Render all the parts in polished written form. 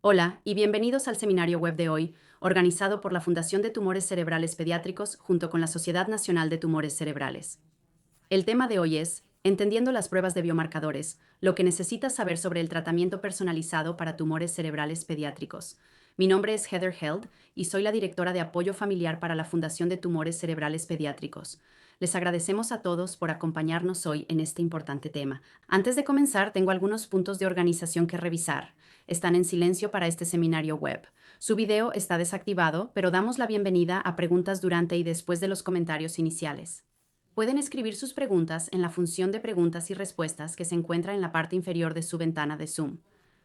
Hola y bienvenidos al seminario web de hoy, organizado por la Fundación de Tumores Cerebrales Pediátricos junto con la Sociedad Nacional de Tumores Cerebrales. El tema de hoy es Entendiendo las pruebas de biomarcadores, lo que necesitas saber sobre el tratamiento personalizado para tumores cerebrales pediátricos. Mi nombre es Heather Held y soy la directora de apoyo familiar para la Fundación de Tumores Cerebrales Pediátricos. Les agradecemos a todos por acompañarnos hoy en este importante tema. Antes de comenzar, tengo algunos puntos de organización que revisar. Están en silencio para este seminario web. Su video está desactivado, pero damos la bienvenida a preguntas durante y después de los comentarios iniciales. Pueden escribir sus preguntas en la función de preguntas y respuestas que se encuentra en la parte inferior de su ventana de Zoom.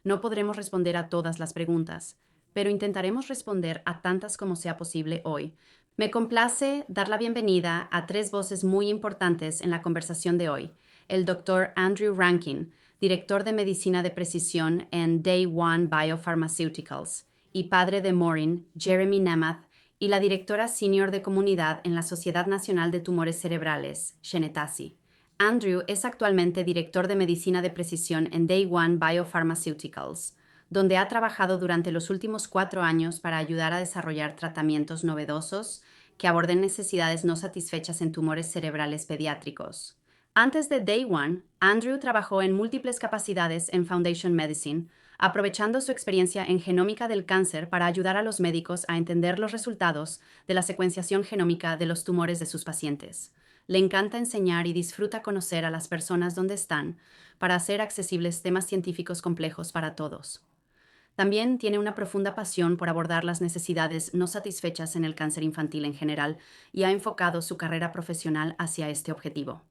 No podremos responder a todas las preguntas, pero intentaremos responder a tantas como sea posible hoy. Me complace dar la bienvenida a tres voces muy importantes en la conversación de hoy. El Dr. Andrew Rankin, director de medicina de precisión en Day One Biopharmaceuticals, y padre de Maureen, Jeremy Namath, y la directora senior de comunidad en la Sociedad Nacional de Tumores Cerebrales, Shenetasi. Andrew es actualmente director de medicina de precisión en Day One Biopharmaceuticals, donde ha trabajado durante los últimos 4 años para ayudar a desarrollar tratamientos novedosos que aborden necesidades no satisfechas en tumores cerebrales pediátricos. Antes de Day One, Andrew trabajó en múltiples capacidades en Foundation Medicine, aprovechando su experiencia en genómica del cáncer para ayudar a los médicos a entender los resultados de la secuenciación genómica de los tumores de sus pacientes. Le encanta enseñar y disfruta conocer a las personas donde están para hacer accesibles temas científicos complejos para todos. También tiene una profunda pasión por abordar las necesidades no satisfechas en el cáncer infantil en general y ha enfocado su carrera profesional hacia este objetivo.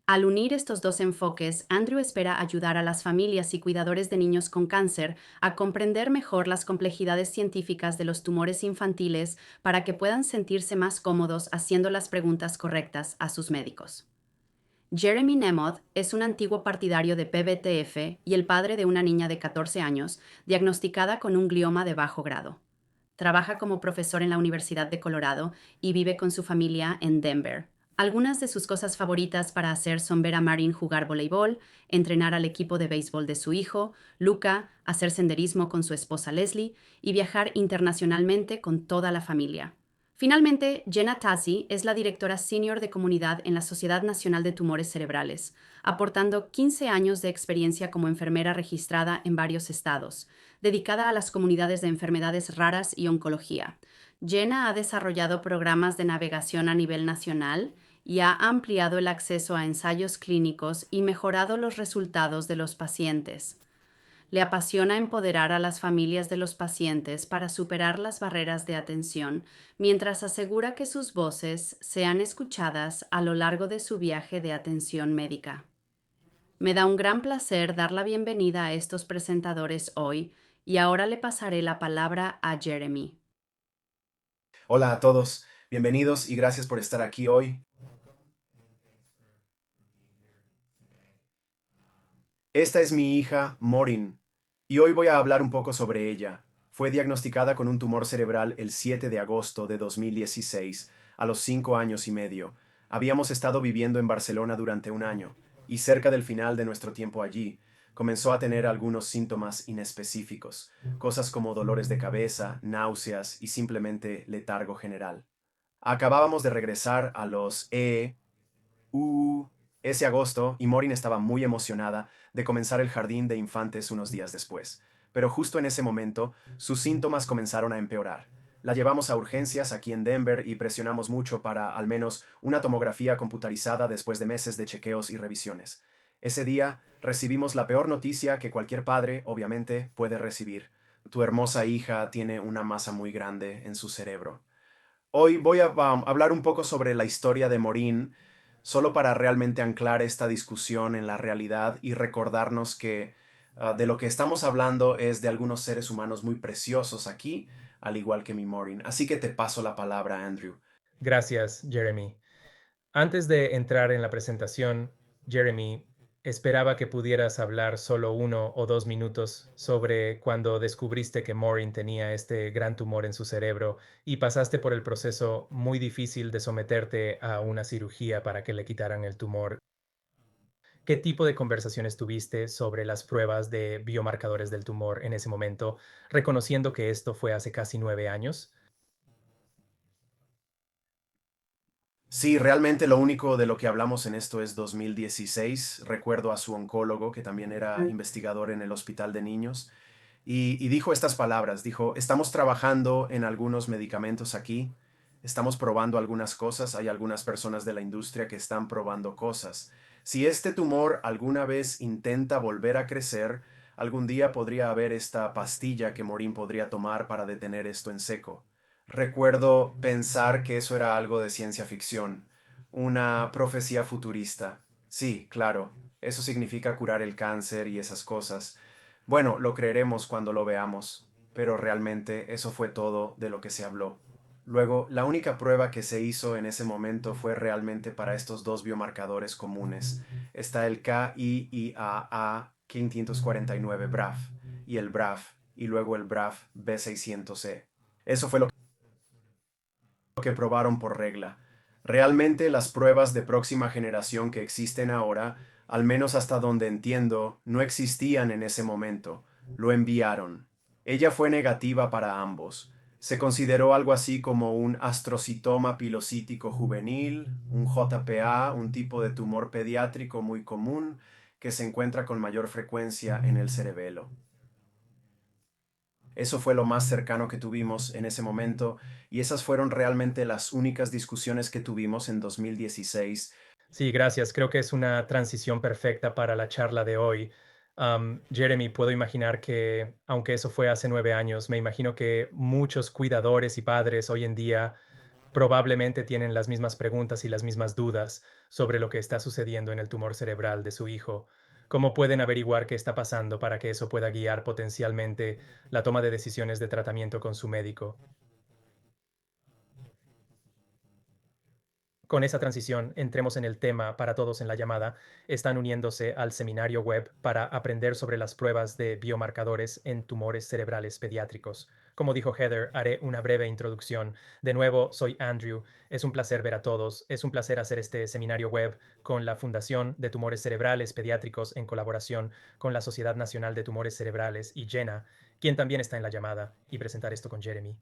Al unir estos dos enfoques, Andrew espera ayudar a las familias y cuidadores de niños con cáncer a comprender mejor las complejidades científicas de los tumores infantiles para que puedan sentirse más cómodos haciendo las preguntas correctas a sus médicos. Jeremy Namath es un antiguo partidario de PBTF y el padre de una niña de 14 años diagnosticada con un glioma de bajo grado. Trabaja como profesor en la Universidad de Colorado y vive con su familia en Denver. Algunas de sus cosas favoritas para hacer son ver a Marin jugar voleibol, entrenar al equipo de béisbol de su hijo, Luca, hacer senderismo con su esposa Leslie y viajar internacionalmente con toda la familia. Finalmente, Jenna Tassi es la directora senior de comunidad en la Sociedad Nacional de Tumores Cerebrales, aportando 15 años de experiencia como enfermera registrada en varios estados, dedicada a las comunidades de enfermedades raras y oncología. Jenna ha desarrollado programas de navegación a nivel nacional y ha ampliado el acceso a ensayos clínicos y mejorado los resultados de los pacientes. Le apasiona empoderar a las familias de los pacientes para superar las barreras de atención, mientras asegura que sus voces sean escuchadas a lo largo de su viaje de atención médica. Me da un gran placer dar la bienvenida a estos presentadores hoy y ahora le pasaré la palabra a Jeremy. Hola a todos, bienvenidos y gracias por estar aquí hoy. Esta es mi hija, Maureen, y hoy voy a hablar un poco sobre ella. Fue diagnosticada con un tumor cerebral el 7 de agosto de 2016, a los 5 años y medio. Habíamos estado viviendo en Barcelona durante un año, y cerca del final de nuestro tiempo allí, comenzó a tener algunos síntomas inespecíficos, cosas como dolores de cabeza, náuseas y simplemente letargo general. Acabábamos de regresar a los ese agosto y Maureen estaba muy emocionada de comenzar el jardín de infantes unos días después. Pero justo en ese momento, sus síntomas comenzaron a empeorar. La llevamos a urgencias aquí en Denver y presionamos mucho para al menos una tomografía computarizada después de meses de chequeos y revisiones. Ese día recibimos la peor noticia que cualquier padre, obviamente, puede recibir. Tu hermosa hija tiene una masa muy grande en su cerebro. Hoy voy a hablar un poco sobre la historia de Morín, solo para realmente anclar esta discusión en la realidad y recordarnos que de lo que estamos hablando es de algunos seres humanos muy preciosos aquí, al igual que mi Morín. Así que te paso la palabra, Andrew. Gracias, Jeremy. Antes de entrar en la presentación, Jeremy, esperaba que pudieras hablar solo 1 o 2 minutos sobre cuando descubriste que Maureen tenía este gran tumor en su cerebro y pasaste por el proceso muy difícil de someterte a una cirugía para que le quitaran el tumor. ¿Qué tipo de conversaciones tuviste sobre las pruebas de biomarcadores del tumor en ese momento, reconociendo que esto fue hace casi 9 años? Sí, realmente lo único de lo que hablamos en esto es 2016. Recuerdo a su oncólogo, que también era investigador en el Hospital de Niños, y dijo estas palabras. Dijo, estamos trabajando en algunos medicamentos aquí, estamos probando algunas cosas, hay algunas personas de la industria que están probando cosas. Si este tumor alguna vez intenta volver a crecer, algún día podría haber esta pastilla que Morín podría tomar para detener esto en seco. Recuerdo pensar que eso era algo de ciencia ficción, una profecía futurista. Sí, claro, eso significa curar el cáncer y esas cosas. Bueno, lo creeremos cuando lo veamos, pero realmente eso fue todo de lo que se habló. Luego, la única prueba que se hizo en ese momento fue realmente para estos dos biomarcadores comunes. Está el KIIAA 549 BRAF y el BRAF, y luego el BRAF B600E. Eso fue lo que probaron por regla. Realmente las pruebas de próxima generación que existen ahora, al menos hasta donde entiendo, no existían en ese momento. Lo enviaron. Ella fue negativa para ambos. Se consideró algo así como un astrocitoma pilocítico juvenil, un JPA, un tipo de tumor pediátrico muy común que se encuentra con mayor frecuencia en el cerebelo. Eso fue lo más cercano que tuvimos en ese momento y esas fueron realmente las únicas discusiones que tuvimos en 2016. Sí, gracias. Creo que es una transición perfecta para la charla de hoy. Jeremy, puedo imaginar que, aunque eso fue hace 9 años, me imagino que muchos cuidadores y padres hoy en día probablemente tienen las mismas preguntas y las mismas dudas sobre lo que está sucediendo en el tumor cerebral de su hijo. ¿Cómo pueden averiguar qué está pasando para que eso pueda guiar potencialmente la toma de decisiones de tratamiento con su médico? Con esa transición, entremos en el tema para todos en la llamada. Están uniéndose al seminario web para aprender sobre las pruebas de biomarcadores en tumores cerebrales pediátricos. Como dijo Heather, haré una breve introducción. De nuevo, soy Andrew. Es un placer ver a todos. Es un placer hacer este seminario web con la Fundación de Tumores Cerebrales Pediátricos en colaboración con la Sociedad Nacional de Tumores Cerebrales y Jenna, quien también está en la llamada, y presentar esto con Jeremy.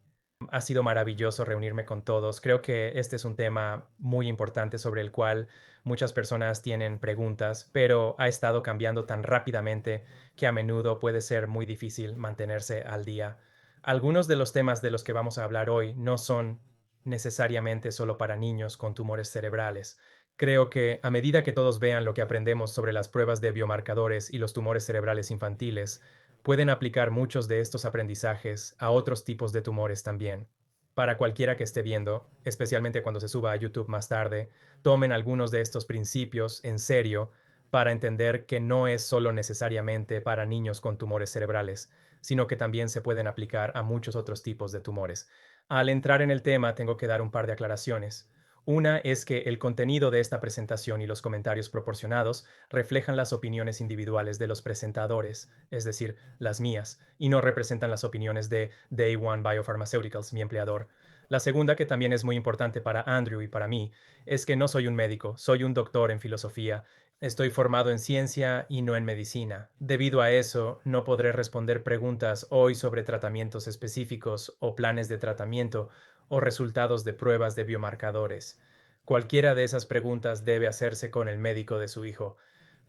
Ha sido maravilloso reunirme con todos. Creo que este es un tema muy importante sobre el cual muchas personas tienen preguntas, pero ha estado cambiando tan rápidamente que a menudo puede ser muy difícil mantenerse al día. Algunos de los temas de los que vamos a hablar hoy no son necesariamente solo para niños con tumores cerebrales. Creo que a medida que todos vean lo que aprendemos sobre las pruebas de biomarcadores y los tumores cerebrales infantiles, pueden aplicar muchos de estos aprendizajes a otros tipos de tumores también. Para cualquiera que esté viendo, especialmente cuando se suba a YouTube más tarde, tomen algunos de estos principios en serio para entender que no es solo necesariamente para niños con tumores cerebrales, sino que también se pueden aplicar a muchos otros tipos de tumores. Al entrar en el tema, tengo que dar un par de aclaraciones. Una es que el contenido de esta presentación y los comentarios proporcionados reflejan las opiniones individuales de los presentadores, es decir, las mías, y no representan las opiniones de Day One Biopharmaceuticals, mi empleador. La segunda, que también es muy importante para Andrew y para mí, es que no soy un médico, soy un doctor en filosofía. Estoy formado en ciencia y no en medicina. Debido a eso, no podré responder preguntas hoy sobre tratamientos específicos o planes de tratamiento o resultados de pruebas de biomarcadores. Cualquiera de esas preguntas debe hacerse con el médico de su hijo.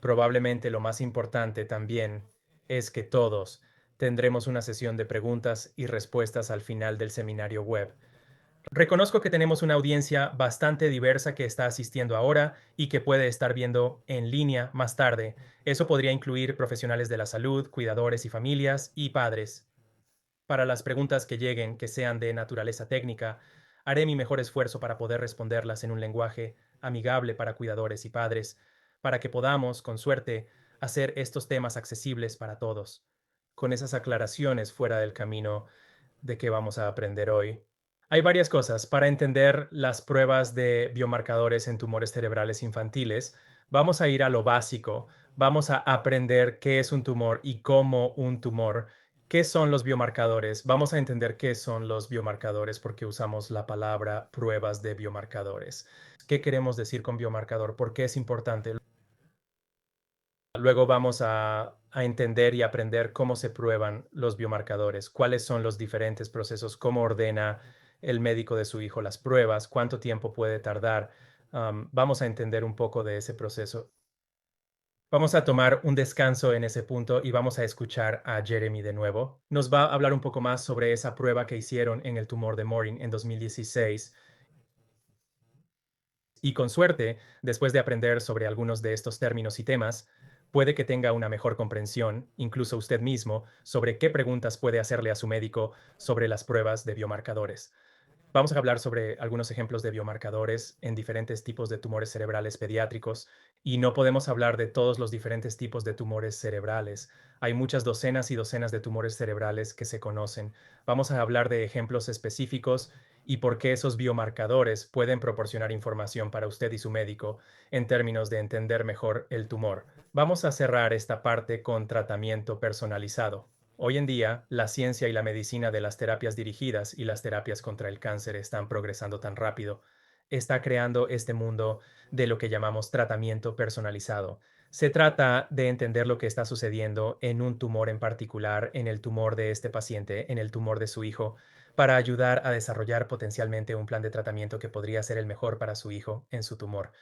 Probablemente lo más importante también es que todos tendremos una sesión de preguntas y respuestas al final del seminario web. Reconozco que tenemos una audiencia bastante diversa que está asistiendo ahora y que puede estar viendo en línea más tarde. Eso podría incluir profesionales de la salud, cuidadores y familias y padres. Para las preguntas que lleguen, que sean de naturaleza técnica, haré mi mejor esfuerzo para poder responderlas en un lenguaje amigable para cuidadores y padres, para que podamos, con suerte, hacer estos temas accesibles para todos. Con esas aclaraciones fuera del camino de qué vamos a aprender hoy. Hay varias cosas para entender las pruebas de biomarcadores en tumores cerebrales infantiles. Vamos a ir a lo básico. Vamos a aprender qué es un tumor y cómo un tumor. ¿Qué son los biomarcadores? Vamos a entender qué son los biomarcadores porque usamos la palabra pruebas de biomarcadores. ¿Qué queremos decir con biomarcador? ¿Por qué es importante? Luego vamos a entender y aprender cómo se prueban los biomarcadores, cuáles son los diferentes procesos, cómo ordena el médico de su hijo las pruebas, cuánto tiempo puede tardar. Vamos a entender un poco de ese proceso. Vamos a tomar un descanso en ese punto y vamos a escuchar a Jeremy de nuevo. Nos va a hablar un poco más sobre esa prueba que hicieron en el tumor de Maureen en 2016. Y con suerte, después de aprender sobre algunos de estos términos y temas, puede que tenga una mejor comprensión, incluso usted mismo, sobre qué preguntas puede hacerle a su médico sobre las pruebas de biomarcadores. Vamos a hablar sobre algunos ejemplos de biomarcadores en diferentes tipos de tumores cerebrales pediátricos y no podemos hablar de todos los diferentes tipos de tumores cerebrales. Hay muchas docenas y docenas de tumores cerebrales que se conocen. Vamos a hablar de ejemplos específicos y por qué esos biomarcadores pueden proporcionar información para usted y su médico en términos de entender mejor el tumor. Vamos a cerrar esta parte con tratamiento personalizado. Hoy en día, la ciencia y la medicina de las terapias dirigidas y las terapias contra el cáncer están progresando tan rápido. Está creando este mundo de lo que llamamos tratamiento personalizado. Se trata de entender lo que está sucediendo en un tumor en particular, en el tumor de este paciente, en el tumor de su hijo, para ayudar a desarrollar potencialmente un plan de tratamiento que podría ser el mejor para su hijo en su tumor.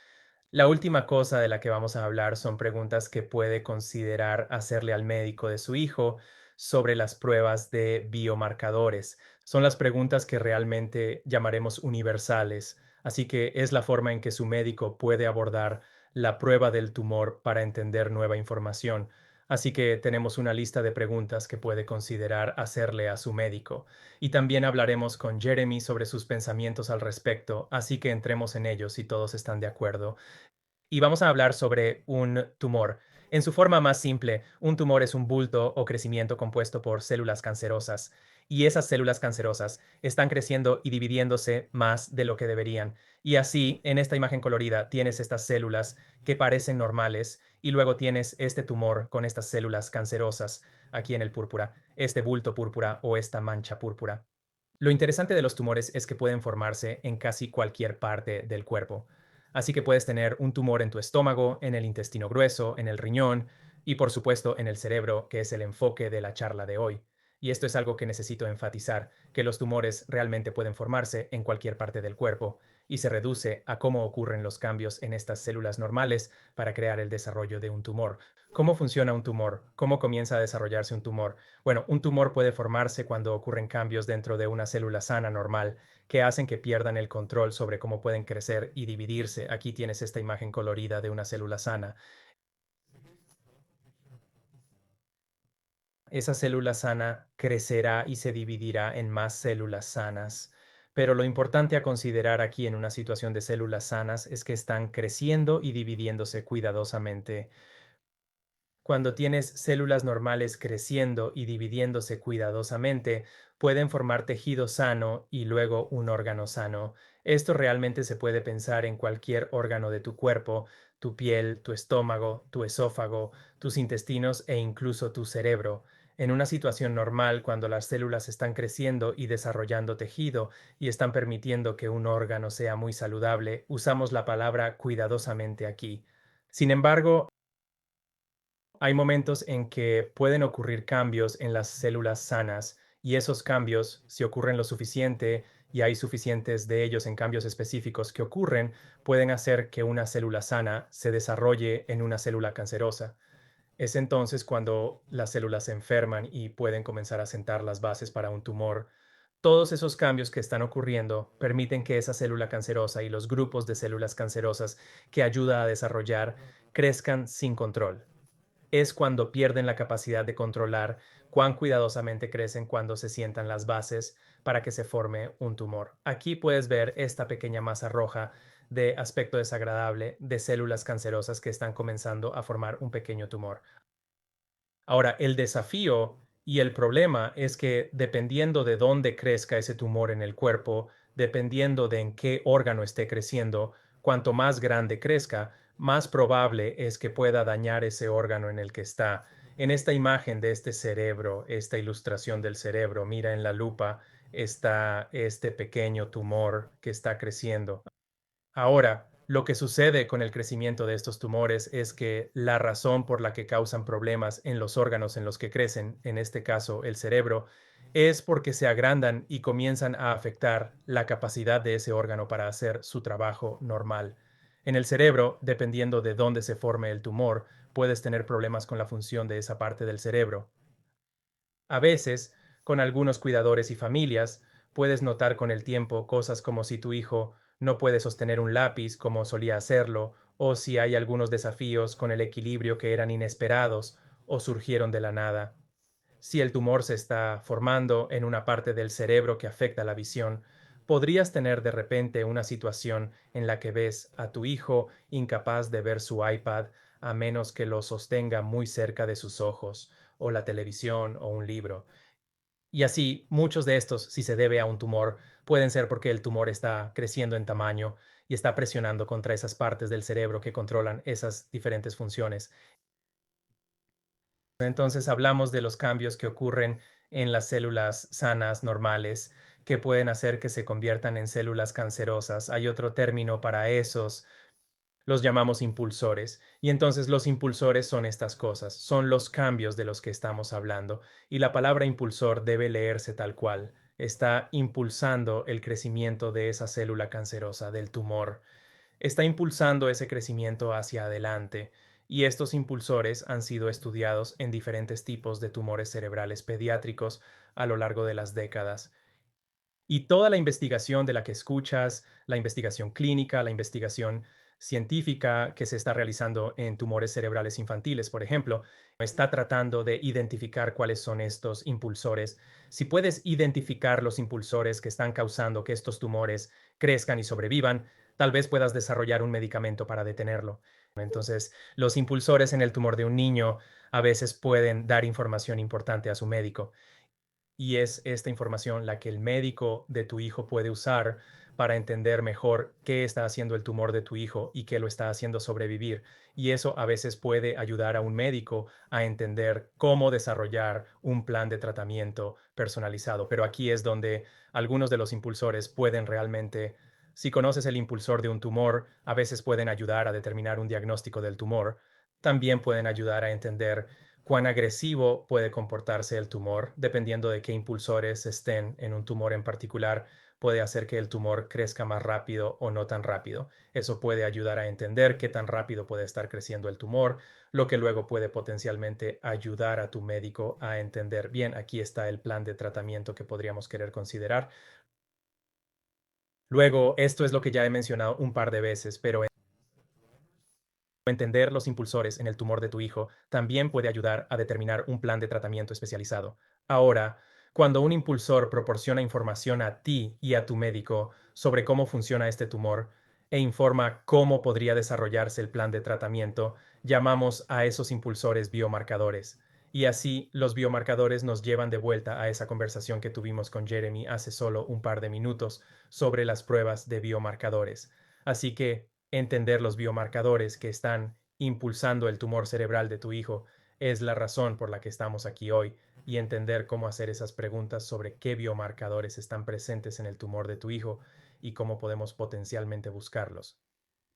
La última cosa de la que vamos a hablar son preguntas que puede considerar hacerle al médico de su hijo sobre las pruebas de biomarcadores. Son las preguntas que realmente llamaremos universales, así que es la forma en que su médico puede abordar la prueba del tumor para entender nueva información. Así que tenemos una lista de preguntas que puede considerar hacerle a su médico. Y también hablaremos con Jeremy sobre sus pensamientos al respecto, así que entremos en ellos si todos están de acuerdo. Y vamos a hablar sobre un tumor. En su forma más simple, un tumor es un bulto o crecimiento compuesto por células cancerosas. Y esas células cancerosas están creciendo y dividiéndose más de lo que deberían. Y así, en esta imagen colorida, tienes estas células que parecen normales y luego tienes este tumor con estas células cancerosas aquí en el púrpura, este bulto púrpura o esta mancha púrpura. Lo interesante de los tumores es que pueden formarse en casi cualquier parte del cuerpo. Así que puedes tener un tumor en tu estómago, en el intestino grueso, en el riñón y por supuesto en el cerebro, que es el enfoque de la charla de hoy. Y esto es algo que necesito enfatizar, que los tumores realmente pueden formarse en cualquier parte del cuerpo y se reduce a cómo ocurren los cambios en estas células normales para crear el desarrollo de un tumor. ¿Cómo funciona un tumor? ¿Cómo comienza a desarrollarse un tumor? Bueno, un tumor puede formarse cuando ocurren cambios dentro de una célula sana normal que hacen que pierdan el control sobre cómo pueden crecer y dividirse. Aquí tienes esta imagen colorida de una célula sana. Esa célula sana crecerá y se dividirá en más células sanas. Pero lo importante a considerar aquí en una situación de células sanas es que están creciendo y dividiéndose cuidadosamente. Cuando tienes células normales creciendo y dividiéndose cuidadosamente, pueden formar tejido sano y luego un órgano sano. Esto realmente se puede pensar en cualquier órgano de tu cuerpo, tu piel, tu estómago, tu esófago, tus intestinos e incluso tu cerebro. En una situación normal, cuando las células están creciendo y desarrollando tejido y están permitiendo que un órgano sea muy saludable, usamos la palabra cuidadosamente aquí. Sin embargo, hay momentos en que pueden ocurrir cambios en las células sanas y esos cambios, si ocurren lo suficiente y hay suficientes de ellos en cambios específicos que ocurren, pueden hacer que una célula sana se desarrolle en una célula cancerosa. Es entonces cuando las células se enferman y pueden comenzar a sentar las bases para un tumor. Todos esos cambios que están ocurriendo permiten que esa célula cancerosa y los grupos de células cancerosas que ayuda a desarrollar crezcan sin control. Es cuando pierden la capacidad de controlar cuán cuidadosamente crecen cuando se sientan las bases para que se forme un tumor. Aquí puedes ver esta pequeña masa roja de aspecto desagradable de células cancerosas que están comenzando a formar un pequeño tumor. Ahora, el desafío y el problema es que dependiendo de dónde crezca ese tumor en el cuerpo, dependiendo de en qué órgano esté creciendo, cuanto más grande crezca, más probable es que pueda dañar ese órgano en el que está. En esta imagen de este cerebro, esta ilustración del cerebro, mira en la lupa, está este pequeño tumor que está creciendo. Ahora, Lo que sucede con el crecimiento de estos tumores es que la razón por la que causan problemas en los órganos en los que crecen, en este caso el cerebro, es porque se agrandan y comienzan a afectar la capacidad de ese órgano para hacer su trabajo normal. En el cerebro, dependiendo de dónde se forme el tumor, puedes tener problemas con la función de esa parte del cerebro. A veces, con algunos cuidadores y familias, puedes notar con el tiempo cosas como si tu hijo no puede sostener un lápiz como solía hacerlo, o si hay algunos desafíos con el equilibrio que eran inesperados o surgieron de la nada. Si el tumor se está formando en una parte del cerebro que afecta la visión, podrías tener de repente una situación en la que ves a tu hijo incapaz de ver su iPad a menos que lo sostenga muy cerca de sus ojos, o la televisión o un libro. Y así, muchos de estos, si se debe a un tumor, pueden ser porque el tumor está creciendo en tamaño y está presionando contra esas partes del cerebro que controlan esas diferentes funciones. Entonces hablamos de los cambios que ocurren en las células sanas normales que pueden hacer que se conviertan en células cancerosas. Hay otro término para esos, los llamamos impulsores. Y entonces los impulsores son estas cosas, son los cambios de los que estamos hablando. Y la palabra impulsor debe leerse tal cual. Está impulsando el crecimiento de esa célula cancerosa, del tumor, está impulsando ese crecimiento hacia adelante, y estos impulsores han sido estudiados en diferentes tipos de tumores cerebrales pediátricos a lo largo de las décadas. Y toda la investigación de la que escuchas, la investigación clínica, la investigación científica que se está realizando en tumores cerebrales infantiles, por ejemplo, está tratando de identificar cuáles son estos impulsores. Si puedes identificar los impulsores que están causando que estos tumores crezcan y sobrevivan, tal vez puedas desarrollar un medicamento para detenerlo. Entonces, los impulsores en el tumor de un niño a veces pueden dar información importante a su médico, y es esta información la que el médico de tu hijo puede usar para entender mejor qué está haciendo el tumor de tu hijo y qué lo está haciendo sobrevivir. Y eso a veces puede ayudar a un médico a entender cómo desarrollar un plan de tratamiento personalizado. Pero aquí es donde algunos de los impulsores pueden realmente, si conoces el impulsor de un tumor, a veces pueden ayudar a determinar un diagnóstico del tumor. También pueden ayudar a entender cuán agresivo puede comportarse el tumor, dependiendo de qué impulsores estén en un tumor en particular, puede hacer que el tumor crezca más rápido o no tan rápido. Eso puede ayudar a entender qué tan rápido puede estar creciendo el tumor, lo que luego puede potencialmente ayudar a tu médico a entender, bien, aquí está el plan de tratamiento que podríamos querer considerar. Luego, esto es lo que ya he mencionado un par de veces, pero entender los impulsores en el tumor de tu hijo también puede ayudar a determinar un plan de tratamiento especializado. Ahora, cuando un impulsor proporciona información a ti y a tu médico sobre cómo funciona este tumor e informa cómo podría desarrollarse el plan de tratamiento, llamamos a esos impulsores biomarcadores. Y así los biomarcadores nos llevan de vuelta a esa conversación que tuvimos con Jeremy hace solo un par de minutos sobre las pruebas de biomarcadores. Así que entender los biomarcadores que están impulsando el tumor cerebral de tu hijo es la razón por la que estamos aquí hoy, y entender cómo hacer esas preguntas sobre qué biomarcadores están presentes en el tumor de tu hijo y cómo podemos potencialmente buscarlos.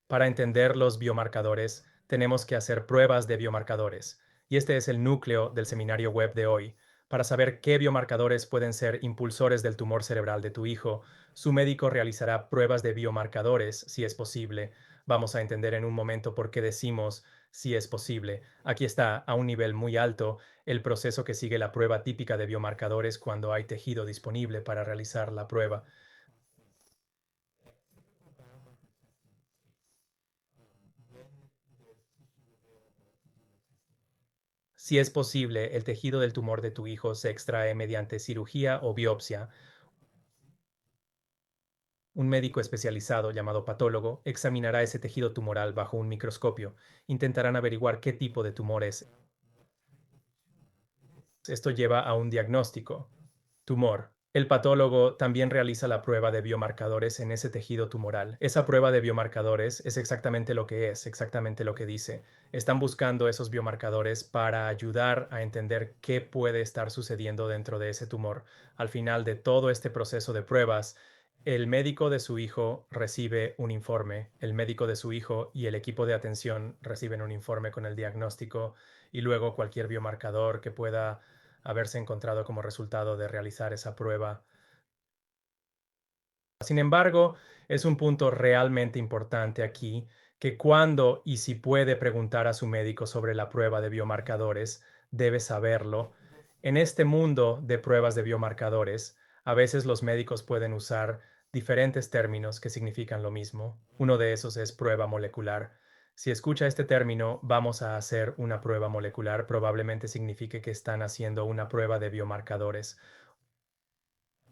Para entender los biomarcadores, tenemos que hacer pruebas de biomarcadores, y este es el núcleo del seminario web de hoy. Para saber qué biomarcadores pueden ser impulsores del tumor cerebral de tu hijo, su médico realizará pruebas de biomarcadores, si es posible. Vamos a entender en un momento por qué decimos si es posible. Aquí está, a un nivel muy alto, el proceso que sigue la prueba típica de biomarcadores cuando hay tejido disponible para realizar la prueba. Si es posible, el tejido del tumor de tu hijo se extrae mediante cirugía o biopsia. Un médico especializado llamado patólogo examinará ese tejido tumoral bajo un microscopio. Intentarán averiguar qué tipo de tumor es. Esto lleva a un diagnóstico. Tumor. El patólogo también realiza la prueba de biomarcadores en ese tejido tumoral. Esa prueba de biomarcadores es exactamente lo que es, exactamente lo que dice. Están buscando esos biomarcadores para ayudar a entender qué puede estar sucediendo dentro de ese tumor. Al final de todo este proceso de pruebas, El médico de su hijo recibe un informe, el médico de su hijo y el equipo de atención reciben un informe con el diagnóstico y luego cualquier biomarcador que pueda haberse encontrado como resultado de realizar esa prueba. Sin embargo, es un punto realmente importante aquí que cuando y si puede preguntar a su médico sobre la prueba de biomarcadores, debe saberlo. En este mundo de pruebas de biomarcadores, a veces los médicos pueden usar diferentes términos que significan lo mismo. Uno de esos es prueba molecular. Si escucha este término, vamos a hacer una prueba molecular, probablemente signifique que están haciendo una prueba de biomarcadores.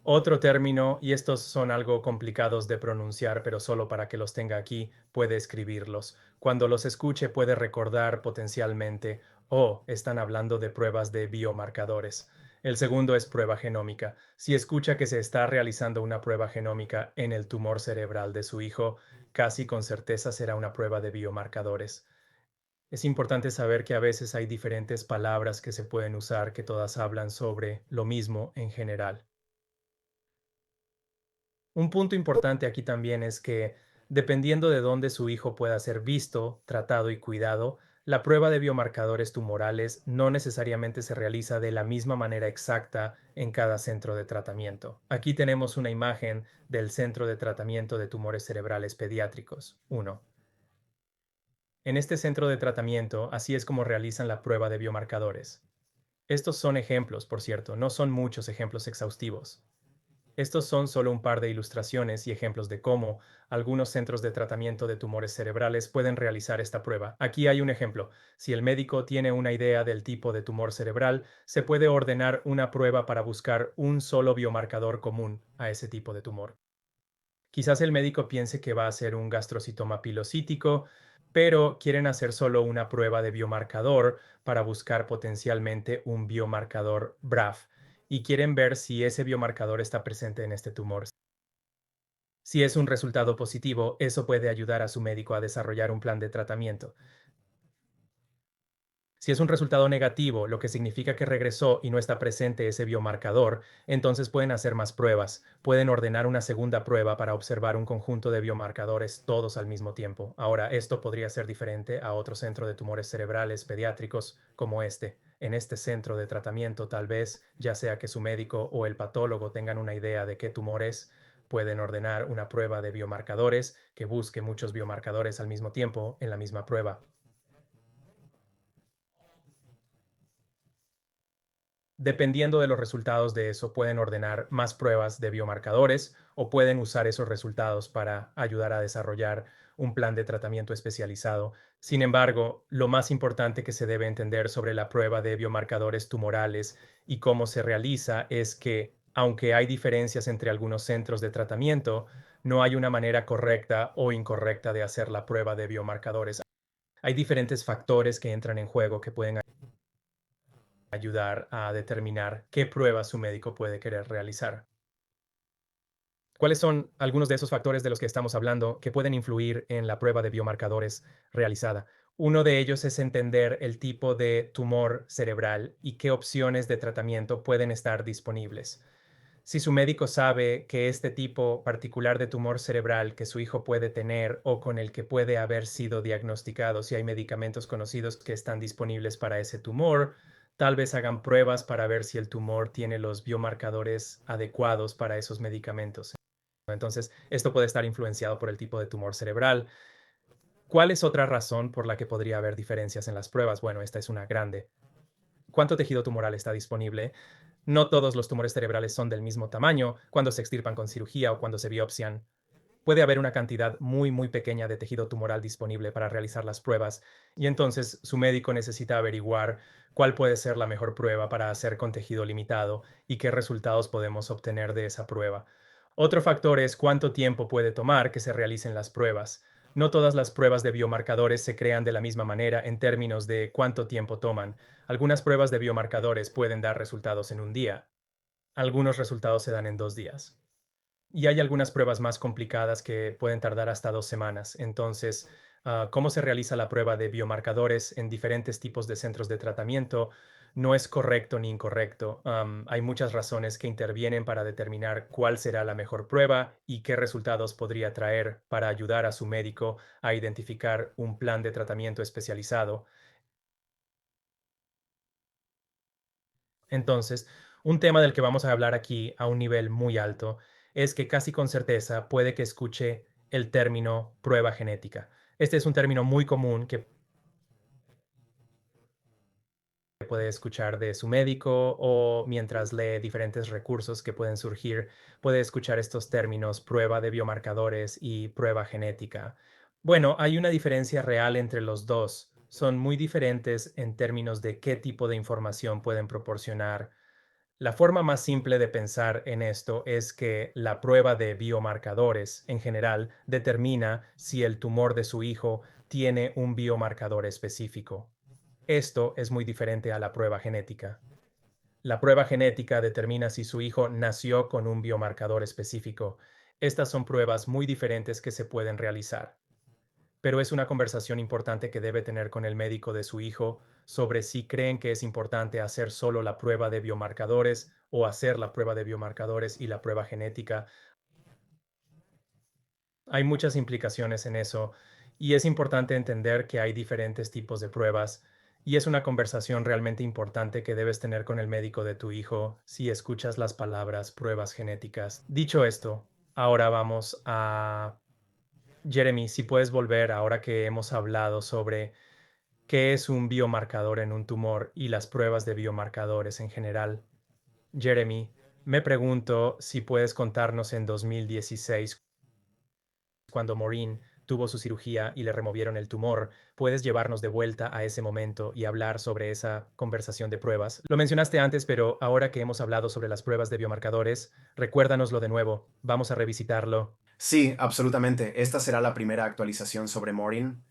Otro término, y estos son algo complicados de pronunciar, pero solo para que los tenga aquí, puede escribirlos. Cuando los escuche puede recordar potencialmente, oh, están hablando de pruebas de biomarcadores. El segundo es prueba genómica. Si escucha que se está realizando una prueba genómica en el tumor cerebral de su hijo, casi con certeza será una prueba de biomarcadores. Es importante saber que a veces hay diferentes palabras que se pueden usar que todas hablan sobre lo mismo en general. Un punto importante aquí también es que, dependiendo de dónde su hijo pueda ser visto, tratado y cuidado, la prueba de biomarcadores tumorales no necesariamente se realiza de la misma manera exacta en cada centro de tratamiento. Aquí tenemos una imagen del Centro de Tratamiento de Tumores Cerebrales Pediátricos 1. En este centro de tratamiento, así es como realizan la prueba de biomarcadores. Estos son ejemplos, por cierto, no son muchos ejemplos exhaustivos. Estos son solo un par de ilustraciones y ejemplos de cómo algunos centros de tratamiento de tumores cerebrales pueden realizar esta prueba. Aquí hay un ejemplo. Si el médico tiene una idea del tipo de tumor cerebral, se puede ordenar una prueba para buscar un solo biomarcador común a ese tipo de tumor. Quizás el médico piense que va a ser un gastrocitoma pilocítico, pero quieren hacer solo una prueba de biomarcador para buscar potencialmente un biomarcador BRAF y quieren ver si ese biomarcador está presente en este tumor. Si es un resultado positivo, eso puede ayudar a su médico a desarrollar un plan de tratamiento. Si es un resultado negativo, lo que significa que regresó y no está presente ese biomarcador, entonces pueden hacer más pruebas. Pueden ordenar una segunda prueba para observar un conjunto de biomarcadores todos al mismo tiempo. Ahora, esto podría ser diferente a otro centro de tumores cerebrales pediátricos como este. En este centro de tratamiento, tal vez, ya sea que su médico o el patólogo tengan una idea de qué tumor es, pueden ordenar una prueba de biomarcadores que busque muchos biomarcadores al mismo tiempo en la misma prueba. Dependiendo de los resultados de eso, pueden ordenar más pruebas de biomarcadores o pueden usar esos resultados para ayudar a desarrollar un plan de tratamiento especializado. Sin embargo, lo más importante que se debe entender sobre la prueba de biomarcadores tumorales y cómo se realiza es que, aunque hay diferencias entre algunos centros de tratamiento, no hay una manera correcta o incorrecta de hacer la prueba de biomarcadores. Hay diferentes factores que entran en juego que pueden ayudar a determinar qué pruebas su médico puede querer realizar. ¿Cuáles son algunos de esos factores de los que estamos hablando que pueden influir en la prueba de biomarcadores realizada? Uno de ellos es entender el tipo de tumor cerebral y qué opciones de tratamiento pueden estar disponibles. Si su médico sabe que este tipo particular de tumor cerebral que su hijo puede tener o con el que puede haber sido diagnosticado, si hay medicamentos conocidos que están disponibles para ese tumor, tal vez hagan pruebas para ver si el tumor tiene los biomarcadores adecuados para esos medicamentos. Entonces, esto puede estar influenciado por el tipo de tumor cerebral. ¿Cuál es otra razón por la que podría haber diferencias en las pruebas? Bueno, esta es una grande. ¿Cuánto tejido tumoral está disponible? No todos los tumores cerebrales son del mismo tamaño cuando se extirpan con cirugía o cuando se biopsian. Puede haber una cantidad muy pequeña de tejido tumoral disponible para realizar las pruebas y entonces su médico necesita averiguar cuál puede ser la mejor prueba para hacer con tejido limitado y qué resultados podemos obtener de esa prueba. Otro factor es cuánto tiempo puede tomar que se realicen las pruebas. No todas las pruebas de biomarcadores se crean de la misma manera en términos de cuánto tiempo toman. Algunas pruebas de biomarcadores pueden dar resultados en un día. Algunos resultados se dan en 2 días. Y hay algunas pruebas más complicadas que pueden tardar hasta 2 semanas. Entonces, ¿cómo se realiza la prueba de biomarcadores en diferentes tipos de centros de tratamiento? no es correcto ni incorrecto. Hay muchas razones que intervienen para determinar cuál será la mejor prueba y qué resultados podría traer para ayudar a su médico a identificar un plan de tratamiento especializado. Entonces, un tema del que vamos a hablar aquí a un nivel muy alto es que casi con certeza puede que escuche el término prueba genética. Este es un término muy común que puede escuchar de su médico o mientras lee diferentes recursos que pueden surgir, puede escuchar estos términos prueba de biomarcadores y prueba genética. Bueno, hay una diferencia real entre los dos. Son muy diferentes en términos de qué tipo de información pueden proporcionar. La forma más simple de pensar en esto es que la prueba de biomarcadores en general determina si el tumor de su hijo tiene un biomarcador específico. Esto es muy diferente a la prueba genética. La prueba genética determina si su hijo nació con un biomarcador específico. Estas son pruebas muy diferentes que se pueden realizar, pero es una conversación importante que debe tener con el médico de su hijo sobre si creen que es importante hacer solo la prueba de biomarcadores o hacer la prueba de biomarcadores y la prueba genética. Hay muchas implicaciones en eso y es importante entender que hay diferentes tipos de pruebas y es una conversación realmente importante que debes tener con el médico de tu hijo si escuchas las palabras pruebas genéticas. Dicho esto, ahora vamos a Jeremy, si puedes volver ahora que hemos hablado sobre qué es un biomarcador en un tumor y las pruebas de biomarcadores en general. Jeremy, me pregunto si puedes contarnos en 2016, cuando Maureen tuvo su cirugía y le removieron el tumor, puedes llevarnos de vuelta a ese momento y hablar sobre esa conversación de pruebas. Lo mencionaste antes, pero ahora que hemos hablado sobre las pruebas de biomarcadores, recuérdanoslo de nuevo. Vamos a revisitarlo. Sí, absolutamente. Esta será la primera actualización sobre Morin